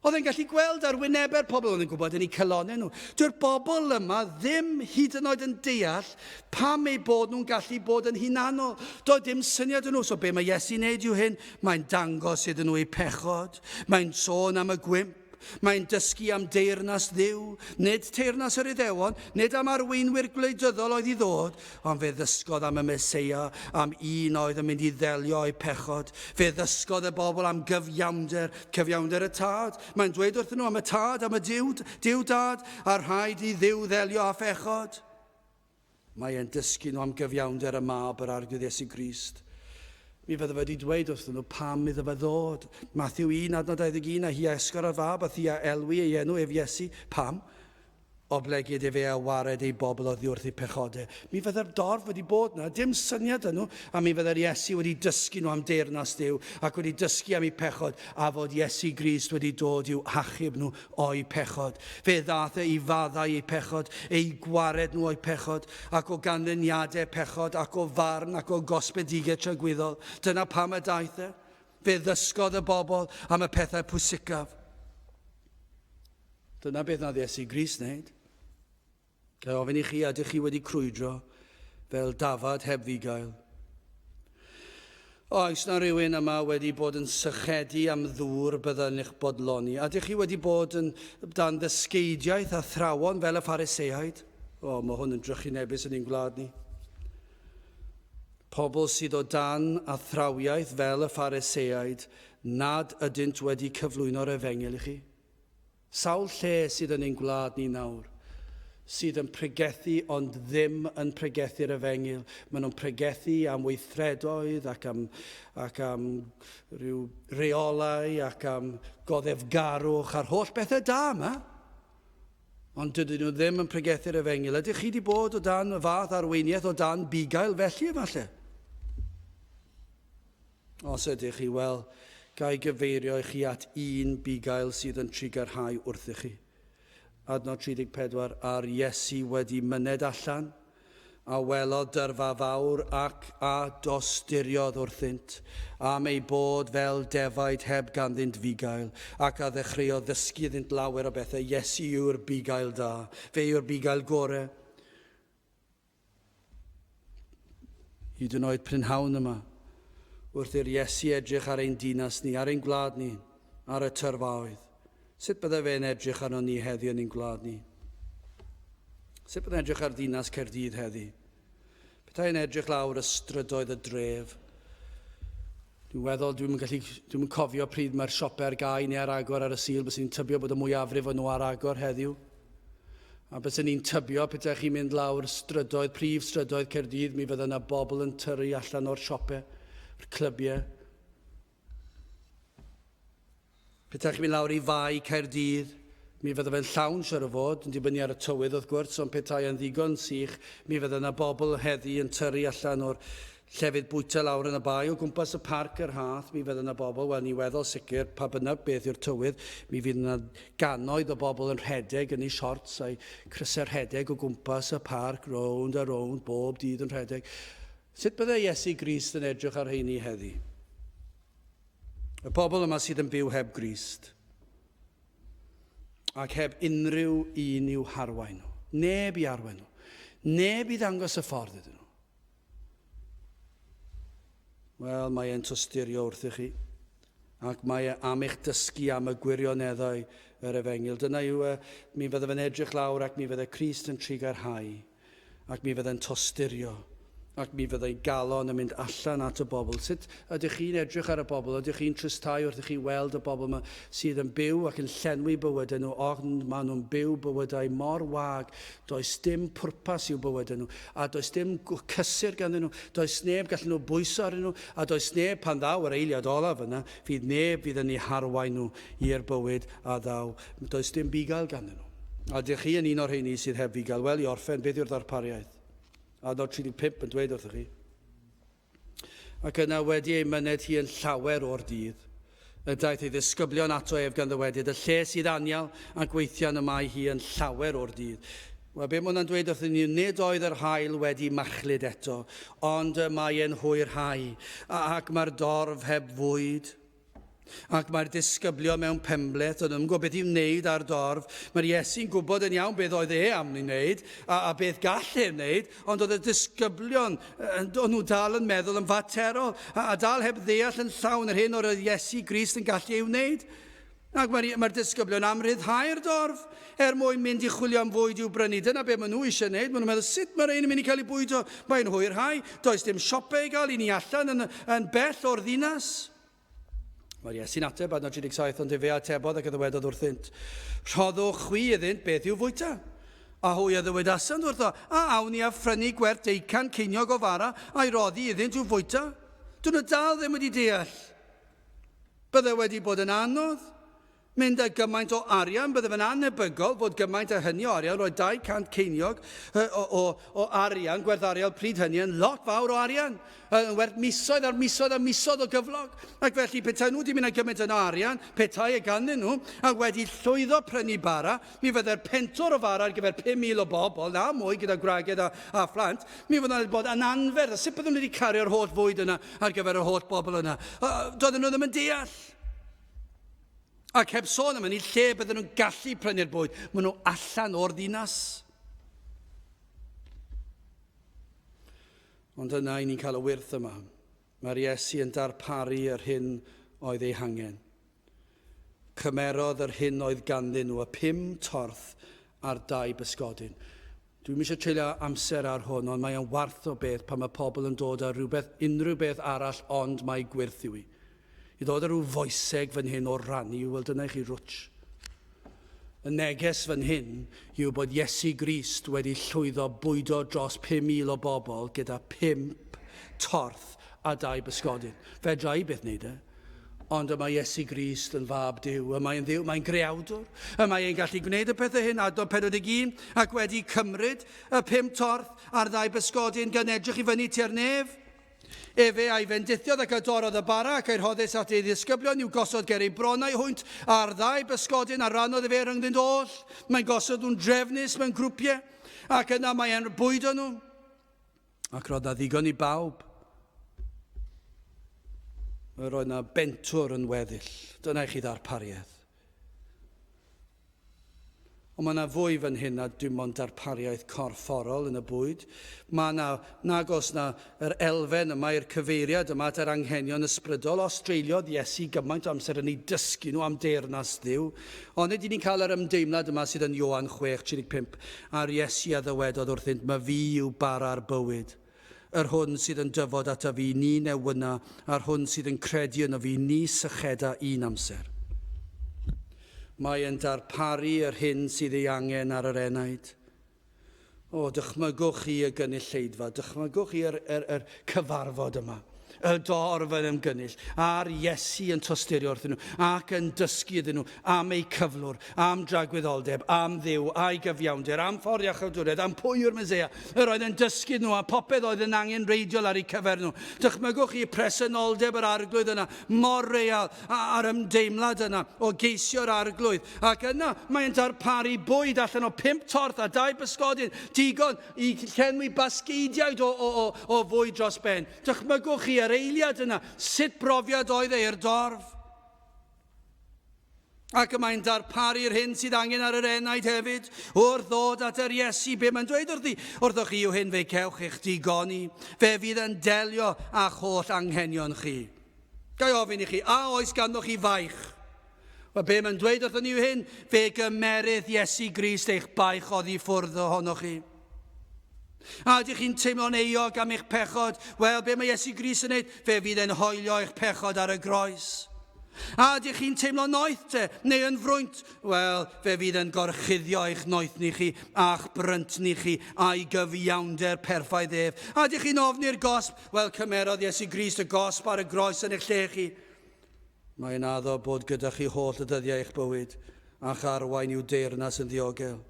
Oedd e'n gallu gweld ar wynebe'r pobl oedd yn gwybod yn eu cylonau nhw. Dyw'r bobl yma ddim hyd yn oed yn deall pam ei bod nhw'n gallu bod yn hunanol. Doedd dim syniad yn nhw. So be mae Iesu'n neud yw hyn? Mae'n dangos iddyn nhw eu pechod. Mae'n sôn am y gwymp. Mae'n dysgu am deyrnas Dduw, nid teyrnas yr Iddewon, nid am arweinwyr gwleidyddol oedd i ddod, ond fe ddysgodd am y Meseia, am un oedd yn mynd i ddelio o'i pechod. Fe ddysgodd y bobl am cyfiawnder y tad. Mae'n dweud wrthyn nhw am y tad, am y Duw dad, a rhaid i Dduw ddelio â phechod. Mae'n dysgu nhw am gyfiawnder y mab yr arglwydd Iesu Grist. Mi fydde wedi dweud wrthyn nhw pam iddo fe ddod. Matthew 1:21, a hi esgor y fab, a thi a elwi ei enw ef Iesu. Pam? Oblegid fe a wared ei bobl oddi wrth eu pechodau. Mi fydde'r dorf wedi bod na, dim syniad yn nhw, a mi fydde'r Iesu wedi dysgu nhw am deyrnas Dduw, ac wedi dysgu am eu pechod, a fod Iesu Grist wedi dod i'w achub nhw o'i pechod. Fe ddath i faddau eu pechod, ei gwared nhw o'i pechod, ac o ganlyniadau pechod, ac o farn, ac o gosbedigau tragwyddol. Dyna pam y daeth e. Fe ddysgodd y bobl am y pethau pwysicaf. Dyna beth nath Iesu Grist wneud. Gael ofyn i chi, ydych chi wedi crwydro fel dafad heb fugail? Oes na rhywun yma wedi bod yn sychedu am ddŵr byddai'n eich bodloni? Ydych chi wedi bod yn dan ddysgeidiaeth a thrawon fel y Phariseiaid? Mae hwn yn drychu nebys yn ein gwlad ni. Pobl sydd o dan a thrawiaeth fel y Phariseiaid nad ydynt wedi cyflwyno'r Efengil i chi. Sawl lle sydd yn ein gwlad ni nawr sydd yn pregethu ond ddim yn pregethu'r Efengil. Maen nhw'n pregethu am weithredoedd ac am rhyw reolau ac am goddefgarwch a'r holl bethau da yma. Ond dydyn nhw ddim yn pregethu'r Efengil. Ydych chi wedi bod o dan y fath arweiniaeth o dan bugail felly efallai? Os ydych chi, wel, gai gyfeirio i chi at un bugail sydd yn trigarhau wrthych chi. Adnod 34, a'r Iesu wedi myned allan a welodd dyrfa fawr ac a dosturiodd wrthynt, am ei bod fel defaid heb ganddynt fugail, ac a ddechreuodd ddysgu iddynt lawer o bethau. Iesu yw'r bugail da, fe yw'r bugail gorau. Hyd yn oed prynhawn yma, wrth i'r Iesu edrych ar ein dinas ni, ar ein gwlad ni, ar y tyrfaoedd. Sut bydde fe'n edrych arno ni heddi yn ein gwlad ni? Sut bydde'n edrych ar dinas Caerdydd heddi? Bydde'n edrych lawr y strydoedd y dref. Dwi'n weddol, dwi'n cofio pryd mae'r sioper gau neu ar agor ar y sil, bys ni'n tybio bod y mwyafrif o'n nhw ar agor heddiw. A bys ni'n tybio pethau chi'n mynd lawr strydoedd, prif strydoedd Caerdydd, mi fydde yna bobl yn tyrru allan o'r sioper, o'r clybiau. Pethau chi'n mynd lawr i fai Caerdydd, mi fydde fe'n llawn siar o fod, yn dibynnu ar y tywydd wrth gwrs, ond pethau yn ddigon sych, mi fydde yna bobl heddi yn tyrru allan o'r llefydd bwyta lawr yn y bai, o gwmpas y parc yr hath, mi fydd yna bobl, wel ni weddol sicr, pa bynnag beth yw'r tywydd, mi fydd yna gannoedd o bobl yn rhedeg yn ei siorts a'i crysau'r rhedeg o gwmpas y parc, rownd a rownd, bob dydd yn rhedeg. Sut bydde Iesu Grist yn edrych ar heini heddi? Y bobl yma sydd yn byw heb Grist, ac heb unrhyw un i'w harwain nhw. Neb i arwain nhw. Neb i ddangos y ffordd ydyn nhw. Wel, mae e'n tosturio wrth i chi, ac mae am eich dysgu am y gwirioneddau yr Efengil. Dyna yw, mi fydde fe'n edrych lawr ac mi fydde Crist yn trigarhau, ac mi fydde'n tosturio, ac mi fydde'i galon yn mynd allan at y bobl. Sut ydych chi'n edrych ar y bobl? Ydych chi'n trystau wrth i chi weld y bobl yma sydd yn byw ac yn llenwi bywydau nhw, ond maen nhw'n byw bywydau mor wag, does dim pwrpas i'w bywydau nhw, a does dim cysur ganddyn nhw, does neb gallen nhw bwyso arnyn nhw, a does neb pan ddaw yr eiliad olaf yna, fydd neb fydd yn ei harwain nhw i'r bywyd a ddaw. Does dim bugail ganddyn nhw. A ydych chi yn un o'r rheini sydd heb fugail? Wel, i orffen, beth yw'r ddarpariaeth? A nod 35 yn dweud wrthych chi. Ac yna wedi ei myned hi yn llawer o'r dydd. Y daeth ei ddisgyblion ato ef gan ddywedyd, y lle sydd anial ac weithiau'n y mae hi yn llawer o'r dydd. Wel, be mae'n dweud wrthyn ni, nid oedd yr haul wedi machlud eto, ond mae e'n hwyrhau, ac mae'r dorf heb fwyd. Ac mae'r disgyblion mewn pembleth, ond yn gwybod beth i'w wneud ar dorf. Mae'r Iesu'n gwybod yn iawn beth oedd am ei wneud, a beth gall ei wneud, ond oedd y disgyblion, o'n nhw dal yn meddwl yn faterol, a dal heb ddeall yn llawn yr hyn o'r Iesu Grist yn gallu ei wneud. Ac mae'r disgyblion am ryddhau'r dorf, mwyn mynd i chwilio am fwyd i'w brynu. Dyna beth maen nhw eisiau wneud. Maen nhw'n meddwl, sut mae'r ein yn mynd i cael ei bwydo? Mae'n hwyrhau, does dim siopau i gael i ni allan yn bell o'r ddinas. Mae'r Iesu'n ateb, adnod 37, ond fe atebodd ac ddwedodd wrthynt, rhoddwch chwi iddynt beth yw fwyta. A hwy a ddwedasant wrtho, a awn i a phrynu gwerth deucan ceiniog o fara a'i roddi iddynt yw fwyta. Dyn nhw dal ddim wedi deall. Bydde wedi bod yn anodd. Mynd â gymaint o arian, bydde fe'n anebygol fod gymaint a hynny o arian, roedd 200 ceiniog o arian, gwerth arian pryd hynny, yn lot fawr o arian, werth misoedd ar misoedd a misoedd o gyflog. Ac felly, petai nhw wedi mynd â gymaint yn arian, petai e ganddyn nhw, a wedi llwyddo prynu bara, mi fydde'r pentwr o fara ar gyfer 5,000 o bobl, na mwy gyda gwragedd a phlant, mi fydde'n bod yn anferth. A sut bydden nhw wedi cario'r holl fwyd yna ar gyfer y holl bobl yna? Doedden nhw ddim yn deall. Ac heb sôn am hynny, lle bydden nhw'n gallu prynu'r bwyd, maen nhw allan o'r ddinas. Ond yna i ni'n cael y wyrth yma. Mae'r Iesu yn darparu yr hyn oedd ei hangen. Cymerodd yr hyn oedd ganddyn nhw, y 5 torth a'r 2 bysgodyn. Dwi'n eisiau treulio amser ar hwn, ond mae'n warth o beth pan mae pobl yn dod â unrhyw beth arall ond mae gwirth yw i. I ddod â rhyw foeseg fan hyn o rannu, wel dyna i chi rwtsh. Y neges fan hyn yw bod Iesu Grist wedi llwyddo bwydo dros 5,000 o bobl gyda 5 torth a 2 bysgodyn. Fedra i beth wneud e. Ond mae Iesu Grist yn fab Duw, mae'n Dduw, mae'n greawdwr, mae'n gallu gwneud y pethau hyn, adnod 41, ac wedi cymryd y 5 torth a'r 2 bysgodyn gan edrych i fyny tua'r nef. Efe a'i fendithiodd ac adorodd y bara ac a'i rhoddus at ei ddisgyblion i'w gosod ger ei bronau hwynt a'r 2 bysgodyn a rannodd fe rhyngddynt oll. Mae'n gosod nhw'n drefnus mewn grwpiau ac yna mae'n bwydo nhw. Ac roedd na ddigon i bawb. Roedd na bentwr yn weddill. Dyna i chi ddarpariaeth. Ond mae yna fwy fan hyn na dim ond darpariaeth corfforol yn y bwyd. Mae yna, nag os na yr elfen yma i'r cyfeiriad yma at yr anghenion ysbrydol. Os dreuliodd Iesu gymaint o amser yn ei dysgu nhw am deyrnas Dduw. Ond ydy ni'n cael yr ymdeimlad yma sydd yn Ioan 6:35. A'r Iesu a ddywedodd wrthynt, mae fi yw bara'r bywyd. Yr hwn sydd yn dyfod ata fi, ni newyna, a'r hwn sydd yn credu yno fi, ni sycheda un amser. Mae e'n darparu yr hyn sydd ei angen ar yr enaid. O, dychmygwch chi y gynulleidfa, dychmygwch chi yr cyfarfod yma. Y dorf yn ymgynnull, a'r Iesu yn tosturio wrthyn nhw, ac yn dysgu iddyn nhw am ei cyflwr, am dragwyddoldeb, am Dduw, a'i gyfiawnder, am ffordd iachawdwriaeth, am pwy yw'r Meseia. Yr oedd yn dysgu nhw, a popeth oedd yn angen reidiol ar eu cyfer nhw. Dychmygwch chi presenoldeb yr arglwydd yna, mor real, a'r ymdeimlad yna, o geisio'r arglwydd. Ac yna, mae'n darparu bwyd allan o 5 torth a 2 bysgodyn, digon i llenwi basgeidiaid o fwyd dros ben. Dychmygwch chi yr eiliad yna, sut brofiad oedd i'r dorf. Ac mae'n darparu'r hyn sydd angen ar yr enaid hefyd, wrth ddod at yr Iesu. Be mae'n dweud wrthoch chi yw hyn, fe cewch eich digoni, fe fydd yn delio a'ch holl anghenion chi. Gai ofyn i chi, a oes ganddoch chi faich? Wel, be mae'n dweud wrthon ni yw hyn, fe gymerydd Iesu Grist eich baich oddi ffwrdd ohonoch chi. A ydych chi'n teimlo'n euog am eich pechod? Wel, be mae Iesu Grist yn gwneud? Fe fydd yn hoelio eich pechod ar y groes. A ydych chi'n teimlo'n noeth te, neu yn frwynt? Wel, fe fydd yn gorchuddio eich noeth ni chi, a'ch brynt ni chi, a'i gyfiawnder perffaith ef. A ydych chi'n ofni'r gosb? Wel, cymerodd Iesu Grist y gosb ar y groes yn eich lle chi. Mae'n addo bod gyda chi holl y dyddiau eich bywyd, a'ch arwain i'w deyrnas yn ddiogel.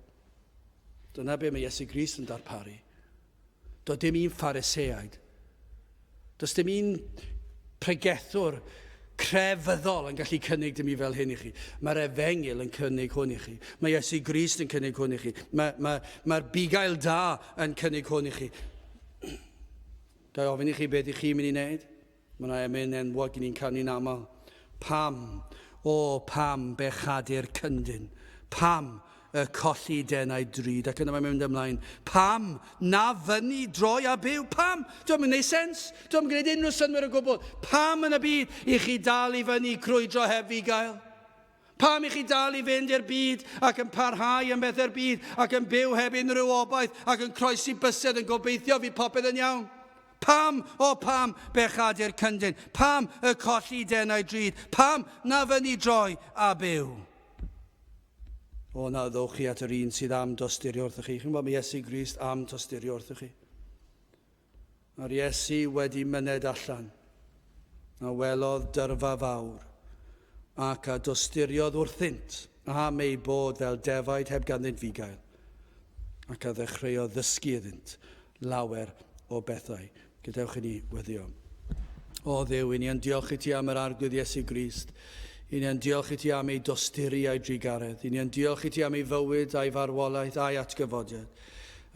Dyna be mae Iesu Grist yn darparu. Doedd dim un Phariseaid. Does dim un pregethwr crefyddol yn gallu cynnig dim i fel hyn i chi. Mae'r Efengil yn cynnig hwn i chi. Mae Iesu Grist yn cynnig hwn i chi. Mae'r bugail da yn cynnig hwn i chi. Gai ofyn i chi beth i chi'n mynd i wneud? Mae'n emyn enwog i ni'n canu'n aml. Pam, pam bechadur cyndyn. Pam y colli denau drud. Ac yna mae'n mynd ymlaen. Pam na fyny droi a byw? Pam? Dwi'n mynd gwneud sens. Dwi'n gwneud unrhyw synwyr o gwbl. Pam yn y byd i chi dal i fyny crwydro heb gael? Pam i chi dal i fynd i'r byd ac yn parhau yn beth i'r byd ac yn byw heb unrhyw obaith ac yn croesi bysedd yn gobeithio fi popeth yn iawn? Pam, pam bechadur cyndyn? Pam y colli denau drud? Pam na fyny droi a byw? O na ddowch chi at yr un sydd am dosturio wrthych chi. Chi'n bod mae Iesu Grist am dosturio wrthych chi. Mae'r Iesu wedi myned allan a welodd dyrfa fawr ac a dosturiodd wrthynt am ei bod fel defaid heb ganddynt fugail ac a ddechreuodd ddysgu iddynt lawer o bethau. Gadewch i ni weddio. O Dduw, i ni yn diolch i ti am yr arglwydd Iesu Grist. I ni yn diolch i ti am ei dosturi a'i drigaredd. I ni yn diolch i ti am ei fywyd a'i farwolaeth a'i atgyfodiad.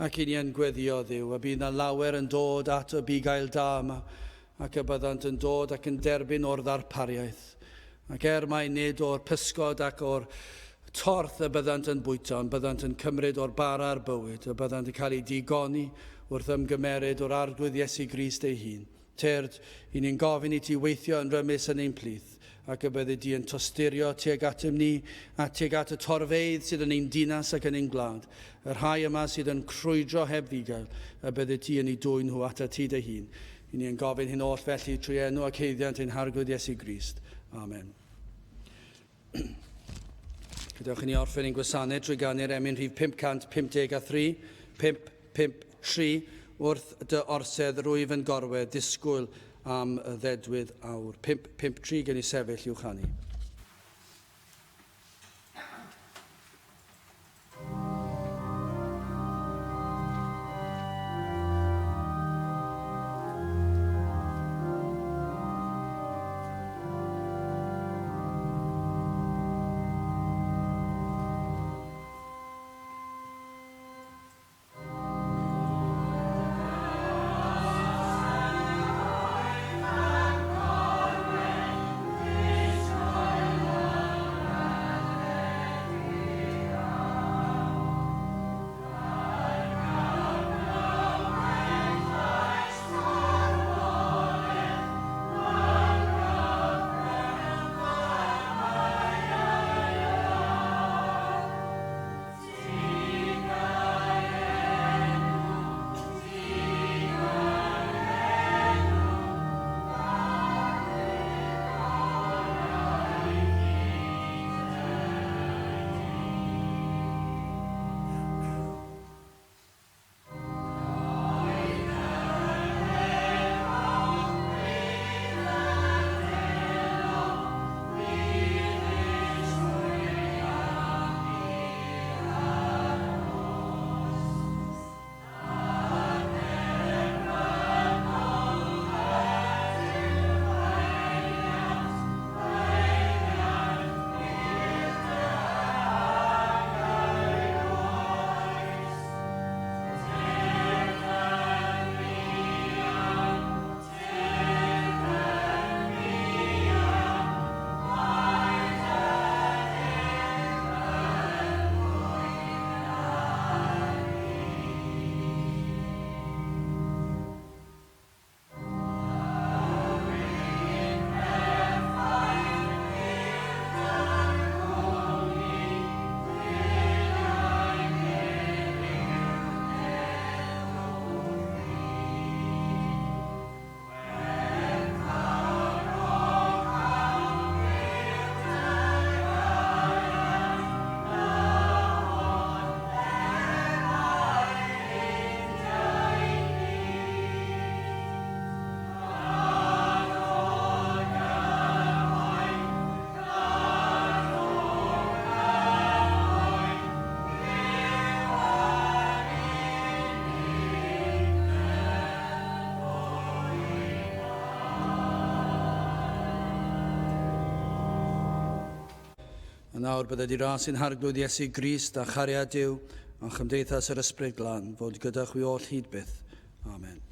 Ac i ni yn gweddio, Dduw, a bydd na lawer yn dod at y bugail da yma, ac y byddant yn dod ac yn derbyn o'r ddarpariaeth. Ac mai nid o'r pysgod ac o'r torth y byddant yn bwyta, ond byddant yn cymryd o'r bara'r bywyd, y byddant yn cael ei digoni wrth ymgymeryd o'r arglwydd Iesu Grist ei hun. Tyrd, i ni'n gofyn i ti weithio yn rymus yn ein plith, ac y bydde di yn tosturio tuag atym ni a tuag at y torfeidd sydd yn ein dinas ac yn ein gwlad. Y rhai yma sydd yn crwydro heb fugail, y bydde ti yn ei dwyn nhw at y ti dy hun. I ni yn gofyn hyn oll felly trwy enw ac heiddiant ein harglwydd Iesu Grist. Amen. Gadewch i ni orffen ein gwasanaeth drwy ganu'r emyn rhif 553, 553, wrth dy orsedd rwyf yn gorwedd, disgwyl am y ddedwydd awr. 553 gen i sefyll i'w chanu. A nawr bydde di ras sy'n harglwyd Iesu Grist a chariad Dyw a'n chymdeithas yr ysbryd glân fod gyda chwi oll hyd byth. Amen.